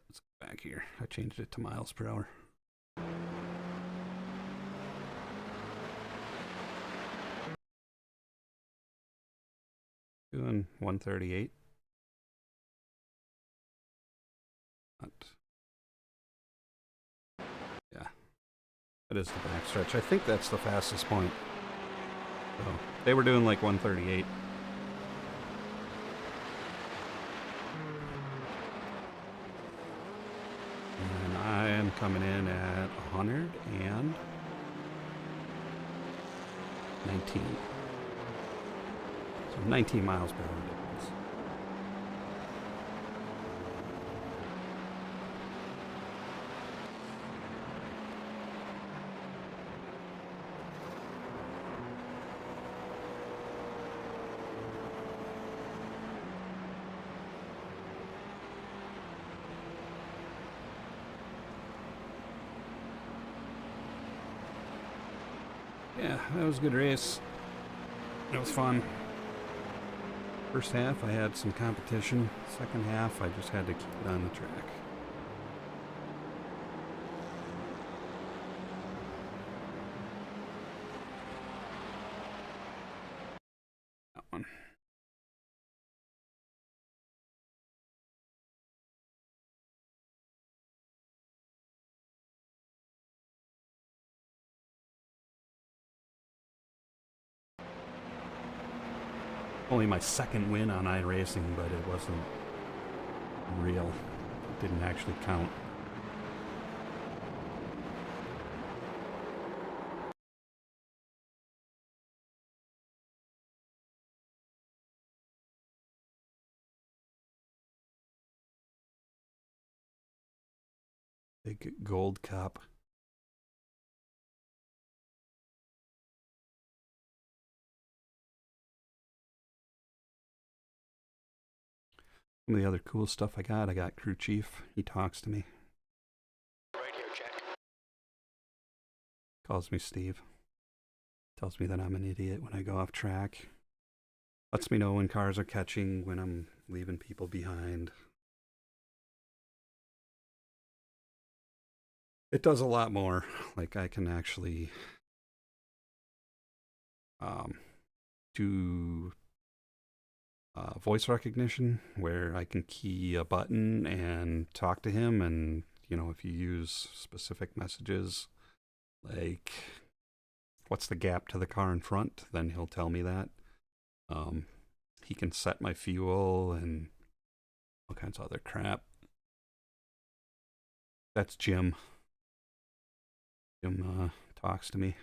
Let's go back here. I changed it to miles per hour. Doing 138. Yeah, that is the backstretch. I think that's the fastest point. So they were doing like 138. And I am coming in at 119. So 19 miles per hour difference. Yeah, that was a good race. It was fun. First half, I had some competition. Second half, I just had to keep it on the track. That one. Only my second win on iRacing, but it wasn't real. It didn't actually count. Big gold cup. Some of the other cool stuff I got crew chief. He talks to me. Radio check. Calls me Steve. Tells me that I'm an idiot when I go off track. Lets me know when cars are catching, when I'm leaving people behind. It does a lot more. Like I can actually do voice recognition where I can key a button and talk to him, and you know, if you use specific messages like what's the gap to the car in front, then he'll tell me that. He can set my fuel and all kinds of other crap. That's Jim. Jim talks to me.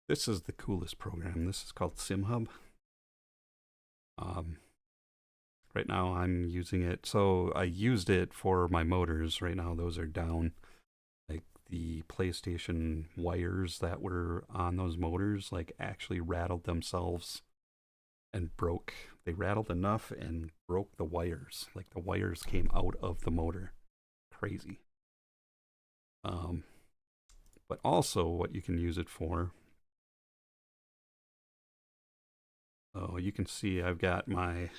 This is the coolest program. This is called SimHub. Right now I'm using it. So I used it for my motors. Right now those are down. Like the PlayStation wires that were on those motors like actually rattled themselves and broke. They rattled enough and broke the wires. Like the wires came out of the motor. Crazy. But also what you can use it for. So you can see I've got my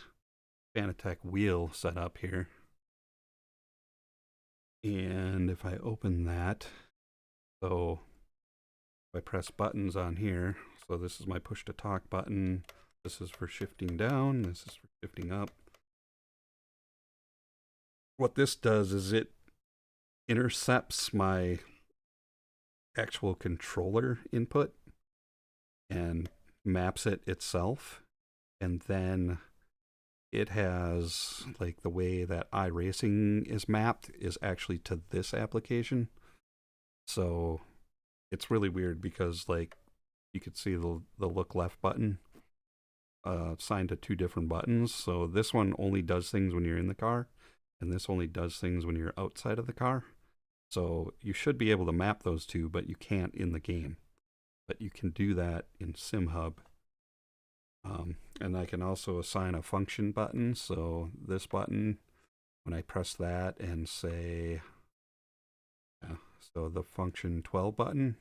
Fanatec wheel set up here. And if I open that, so if I press buttons on here, so this is my push to talk button. This is for shifting down. This is for shifting up. What this does is it intercepts my actual controller input and maps it itself, and then it has, like, the way that iRacing is mapped is actually to this application. So it's really weird because, like, you could see the look left button assigned to two different buttons. So this one only does things when you're in the car, and this only does things when you're outside of the car. So you should be able to map those two, but you can't in the game. But you can do that in SimHub. And I can also assign a function button. So this button, when I press that and say, so the function 12 button,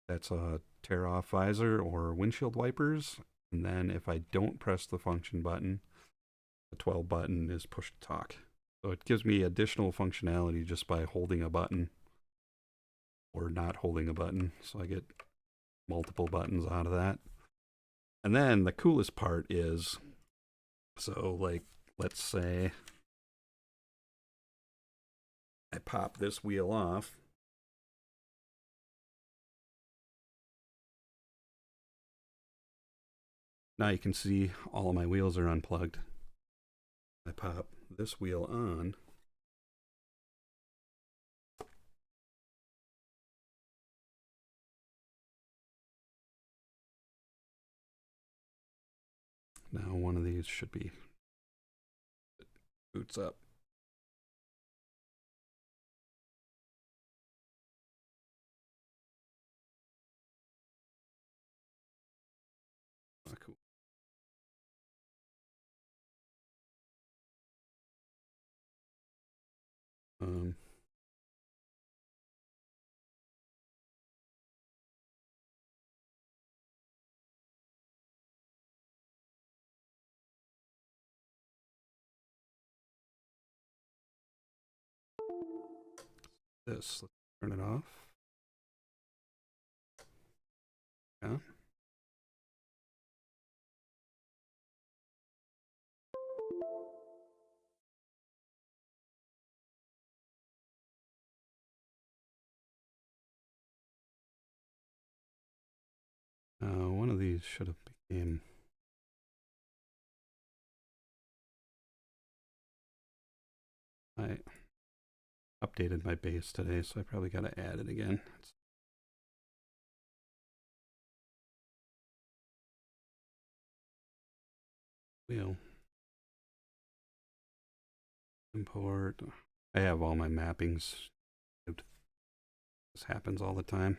that's a tear off visor or windshield wipers. And then if I don't press the function button, the 12 button is push to talk. So it gives me additional functionality just by holding a button or not holding a button. So I get multiple buttons out of that. And then the coolest part is, so, like, let's say I pop this wheel off. Now you can see all of my wheels are unplugged. I pop this wheel on. Now one of these should be, boots up. Oh, cool. Let's turn it off. Yeah. One of these should have became. I updated my base today, so I probably got to add it again. Wheel. Import. I have all my mappings. This happens all the time.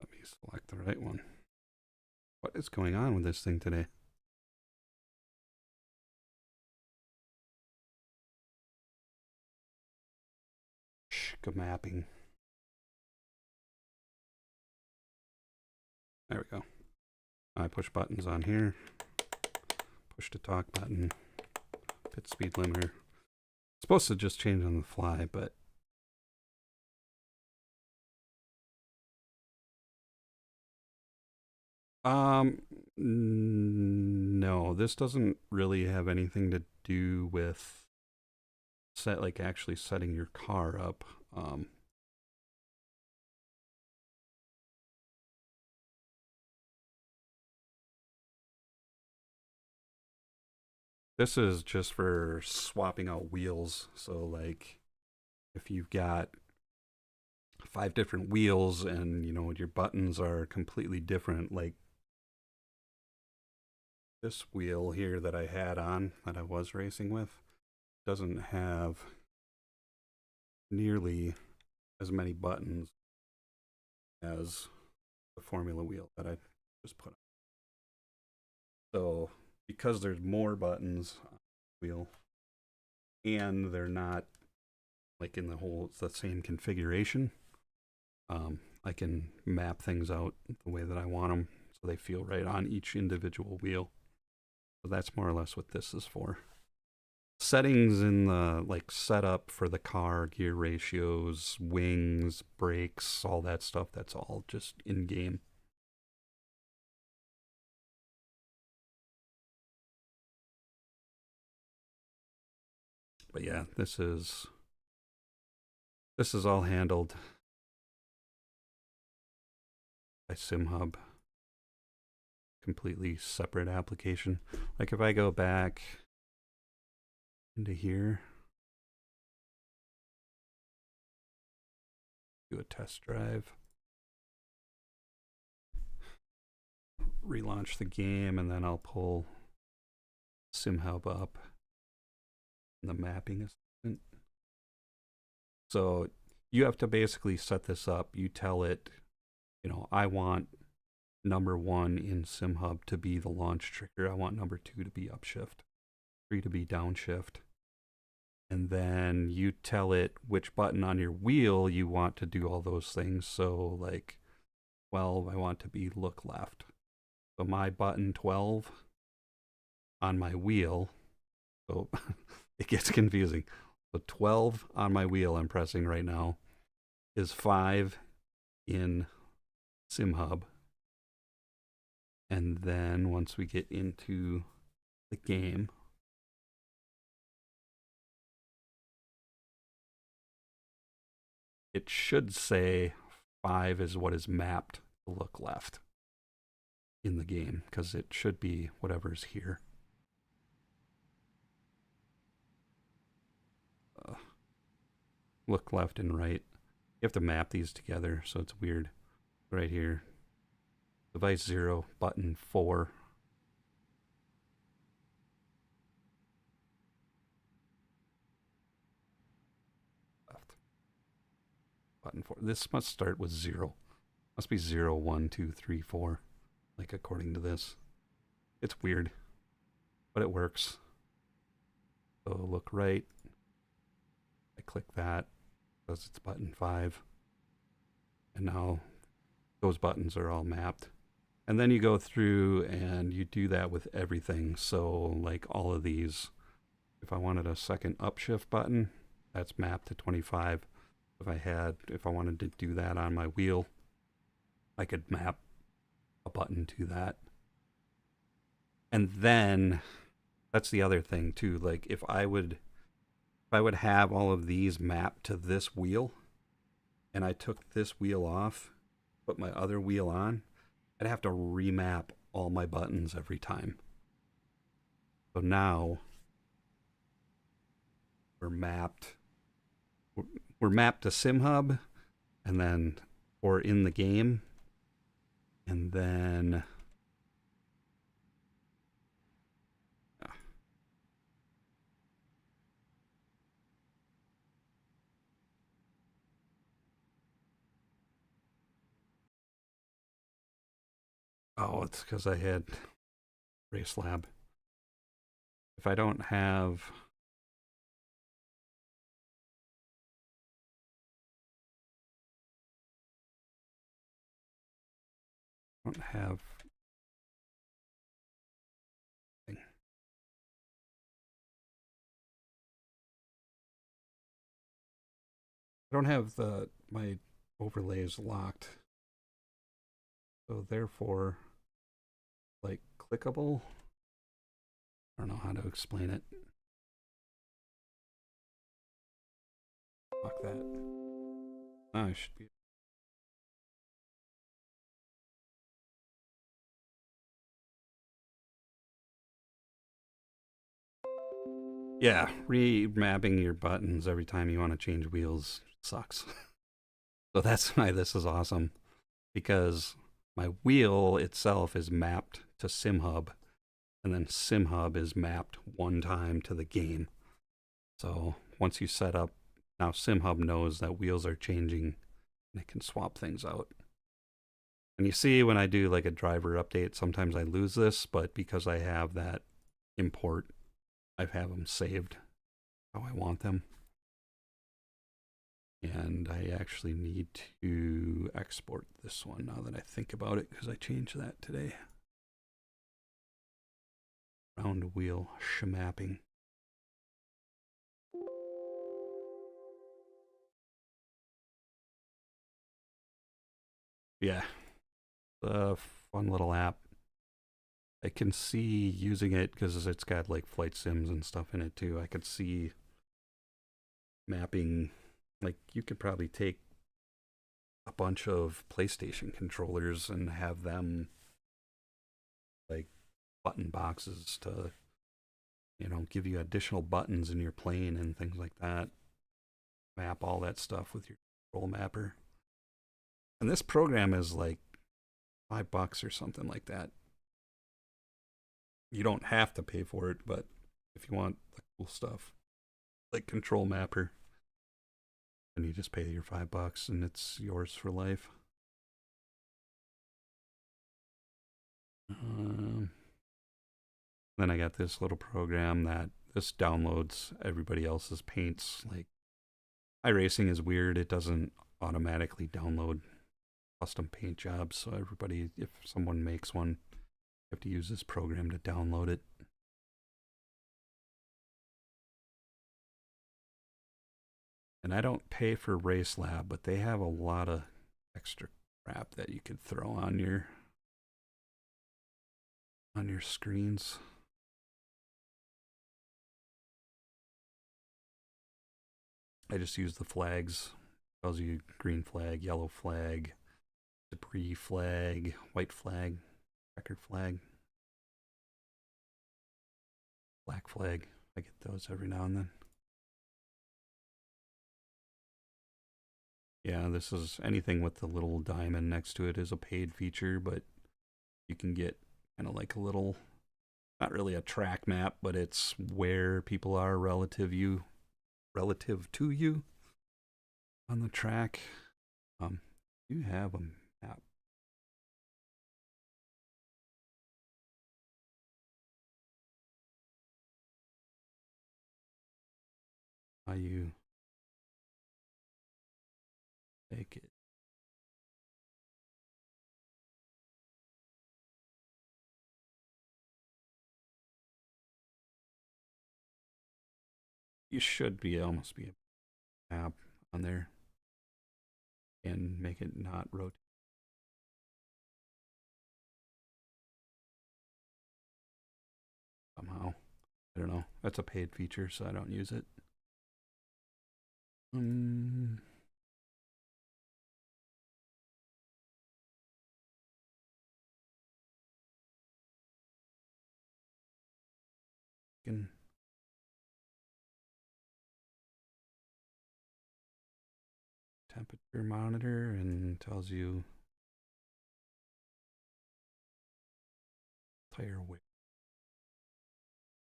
Let me select the right one. What is going on with this thing today? Mapping. There we go. I push buttons on here. Push to talk button. Pit speed limiter. It's supposed to just change on the fly, but no, this doesn't really have anything to do with actually setting your car up. This is just for swapping out wheels. So, like, if you've got 5 different wheels and, you know, your buttons are completely different, like this wheel here that I had on, that I was racing with, doesn't have nearly as many buttons as the Formula wheel that I just put on. So, because there's more buttons on the wheel, and they're not like in the same configuration, I can map things out the way that I want them so they feel right on each individual wheel. So that's more or less what this is for. Settings in the, like, setup for the car, gear ratios, wings, brakes, all that stuff, that's all just in game. But yeah, this is all handled by SimHub. Completely separate application. Like if I go back into here, do a test drive, relaunch the game, and then I'll pull SimHub up in the mapping assistant. So you have to basically set this up. You tell it, you know, I want number 1 in SimHub to be the launch trigger. I want number 2 to be upshift, 3 to be downshift. And then you tell it which button on your wheel you want to do all those things. So like 12, I want to be look left. So my button 12 on my wheel, so it gets confusing. So 12 on my wheel I'm pressing right now is 5 in SimHub. And then once we get into the game, it should say 5 is what is mapped to look left in the game, because it should be whatever's here. Look left and right. You have to map these together, so it's weird. Right here. Device 0, button 4. Left. Button 4. This must start with 0. Must be 0, 1, 2, 3, 4. Like according to this. It's weird. But it works. So look right. I click that because it's button 5. And now those buttons are all mapped. And then you go through and you do that with everything. So like all of these, if I wanted a second upshift button, that's mapped to 25. If I wanted to do that on my wheel, I could map a button to that. And then that's the other thing too. Like if I would have all of these mapped to this wheel and I took this wheel off, put my other wheel on, I'd have to remap all my buttons every time. So now we're mapped to SimHub, and then or in the game, and then oh, it's because I had Race Lab. If I don't have my overlays locked. So therefore, like clickable, I don't know how to explain it. Lock that. Oh, I should be. Yeah, remapping your buttons every time you want to change wheels sucks. So that's why this is awesome, because my wheel itself is mapped to SimHub, and then SimHub is mapped one time to the game. So once you set up, now SimHub knows that wheels are changing, and it can swap things out. And you see when I do like a driver update, sometimes I lose this, but because I have that import, I have them saved how I want them. And I actually need to export this one now that I think about it, because I changed that today. Round wheel shmapping. Yeah, a fun little app. I can see using it because it's got like flight sims and stuff in it too. I could see mapping, like you could probably take a bunch of PlayStation controllers and have them like button boxes to, you know, give you additional buttons in your plane and things like that. Map all that stuff with your control mapper. And this program is like $5 or something like that. You don't have to pay for it, but if you want the cool stuff, like control mapper, then you just pay your $5 and it's yours for life. Then I got this little program that this downloads everybody else's paints. Like iRacing is weird; it doesn't automatically download custom paint jobs. So everybody, if someone makes one, you have to use this program to download it. And I don't pay for Race Lab, but they have a lot of extra crap that you could throw on your screens. I just use the flags. It tells you green flag, yellow flag, debris flag, white flag, checkered flag, black flag. I get those every now and then. Yeah, this is anything with the little diamond next to it is a paid feature, but you can get kind of like a little, not really a track map, but it's where people are relative to you on the track. You have a map. How you take it. You should be almost be a map on there and make it not rotate. Somehow. I don't know. That's a paid feature, so I don't use it. Can temperature monitor and tells you tire weight.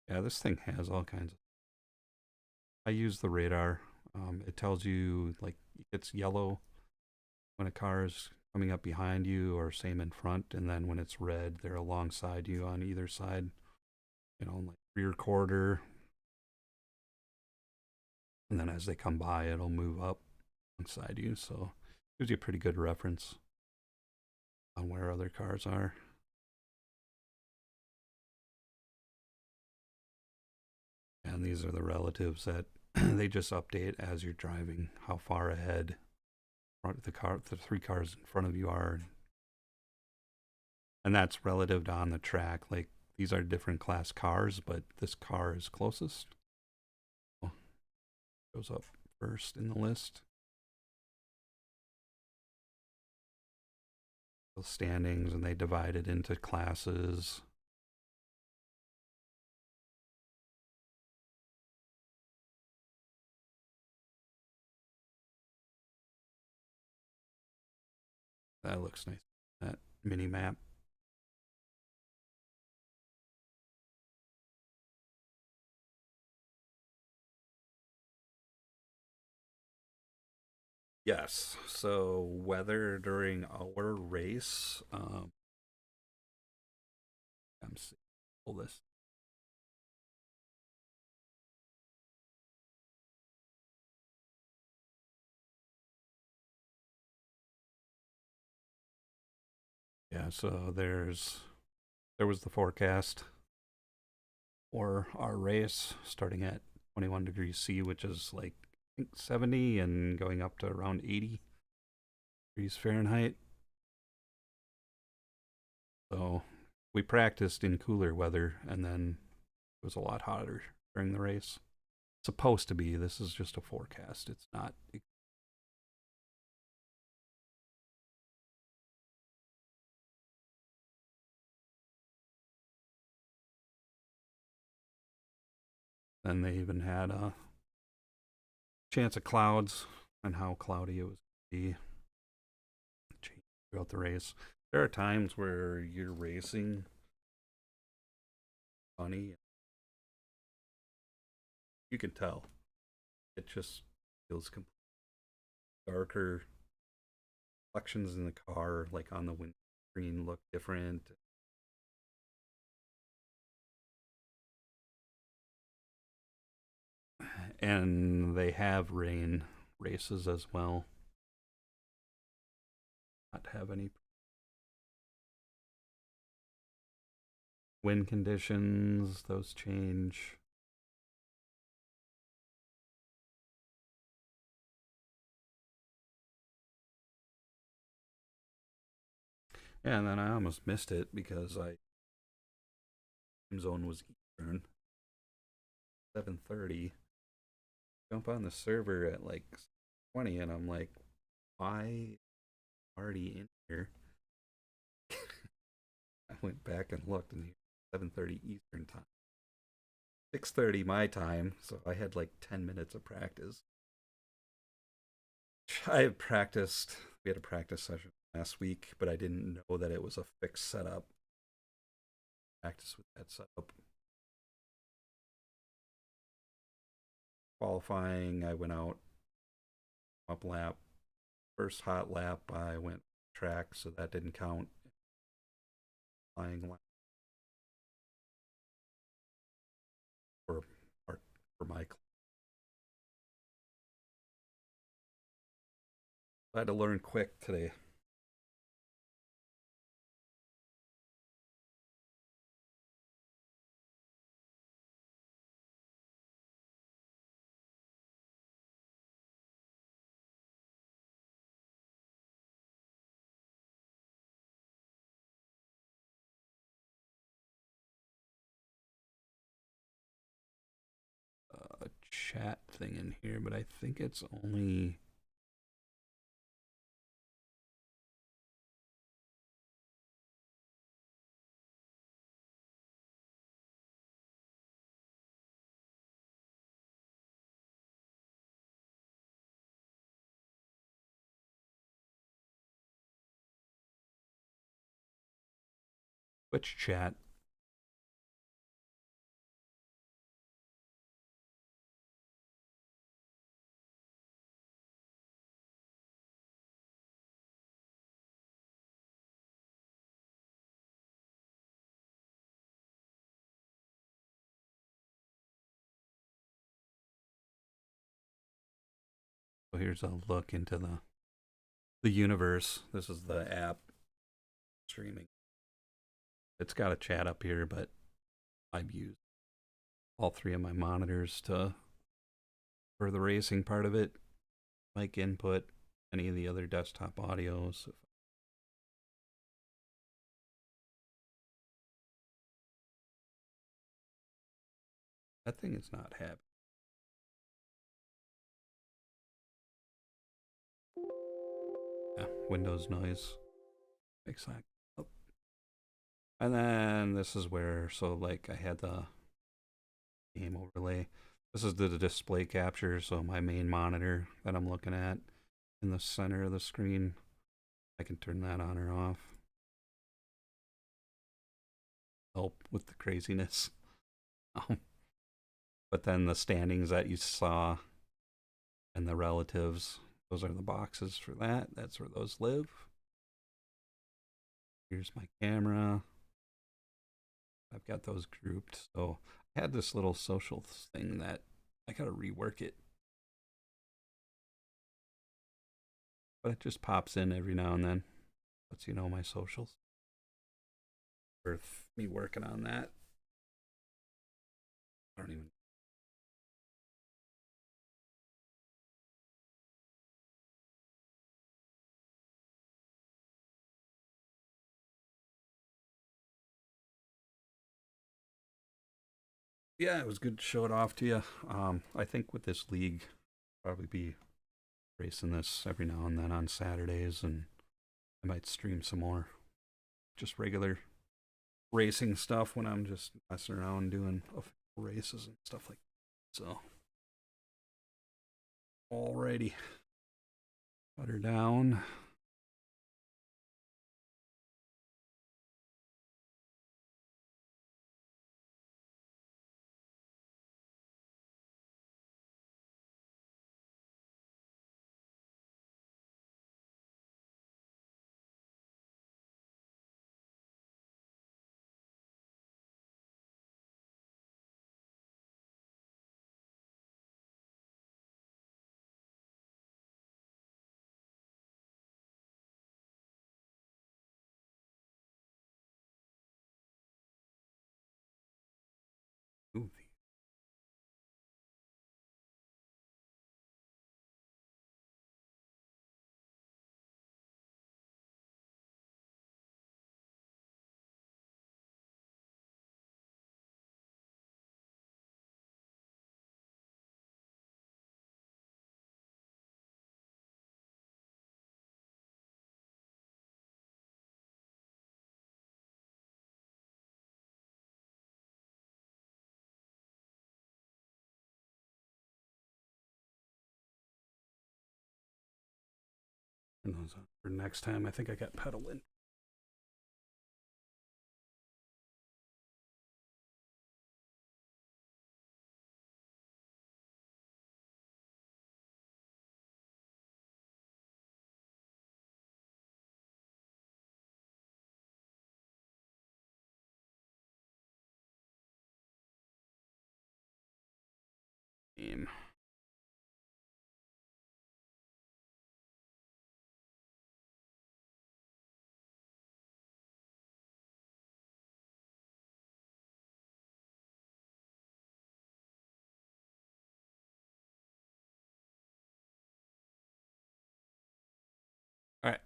Yeah, this thing has all kinds of. I use the radar. It tells you like it's yellow when a car is coming up behind you, or same in front, and then when it's red, they're alongside you on either side. You know, like rear quarter, and then as they come by, it'll move up alongside you. So it gives you a pretty good reference on where other cars are. And these are the relatives that they just update as you're driving, how far ahead the three cars in front of you are. And that's relative to on the track. Like these are different class cars, but this car is closest. Goes up first in the list. The standings, and they divide it into classes. That looks nice. That mini map. Yes. So weather during our race. I'm seeing all this. Yeah. So there was the forecast for our race starting at 21 degrees C, which is like I think 70 and going up to around 80 degrees Fahrenheit. So we practiced in cooler weather, and then it was a lot hotter during the race. supposed to be. This is just a forecast. It's not. And they even had a chance of clouds and how cloudy it was going to be throughout the race. There are times where you're racing funny. You can tell. It just feels darker. Reflections in the car, like on the windscreen, look different. And they have rain races as well. Not have any wind conditions, those change. Yeah, and then I almost missed it because time zone was Eastern. 7:30. Jump on the server at like 20, and I'm like, why already in here? I went back and looked, and 7:30 Eastern time, 6:30 my time, so I had like 10 minutes of practice. I had practiced. We had a practice session last week, but I didn't know that it was a fixed setup. Practice with that setup. Qualifying, I went out up lap. First hot lap, I went track, so that didn't count. Flying lap for my class. I had to learn quick today. A chat thing in here, but I think it's only. Which chat? So here's a look into the universe. This is the app streaming. It's got a chat up here, but I've used all three of my monitors for the racing part of it. Mic input, any of the other desktop audios. That thing is not happy. Yeah, Windows noise. Makes that up. And then this is where, so like I had the game overlay. This is the display capture, so my main monitor that I'm looking at in the center of the screen. I can turn that on or off. Help with the craziness. But then the standings that you saw and the relatives, those are the boxes for that. That's where those live. Here's my camera. I've got those grouped. So I had this little social thing that I gotta rework it. But it just pops in every now and then. Lets you know my socials. Worth me working on that. I don't even Yeah, it was good to show it off to you. I think with this league, probably be racing this every now and then on Saturdays, and I might stream some more just regular racing stuff when I'm just messing around doing official races and stuff like that. So, alrighty, cut her down. Ooh, turn those on for next time. I think I got pedal in. Game. All right,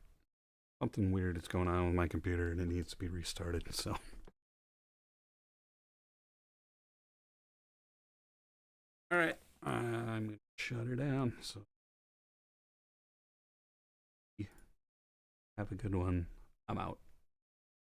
something weird is going on with my computer, and it needs to be restarted. So. All right, I'm gonna shut her down. So have a good one. I'm out.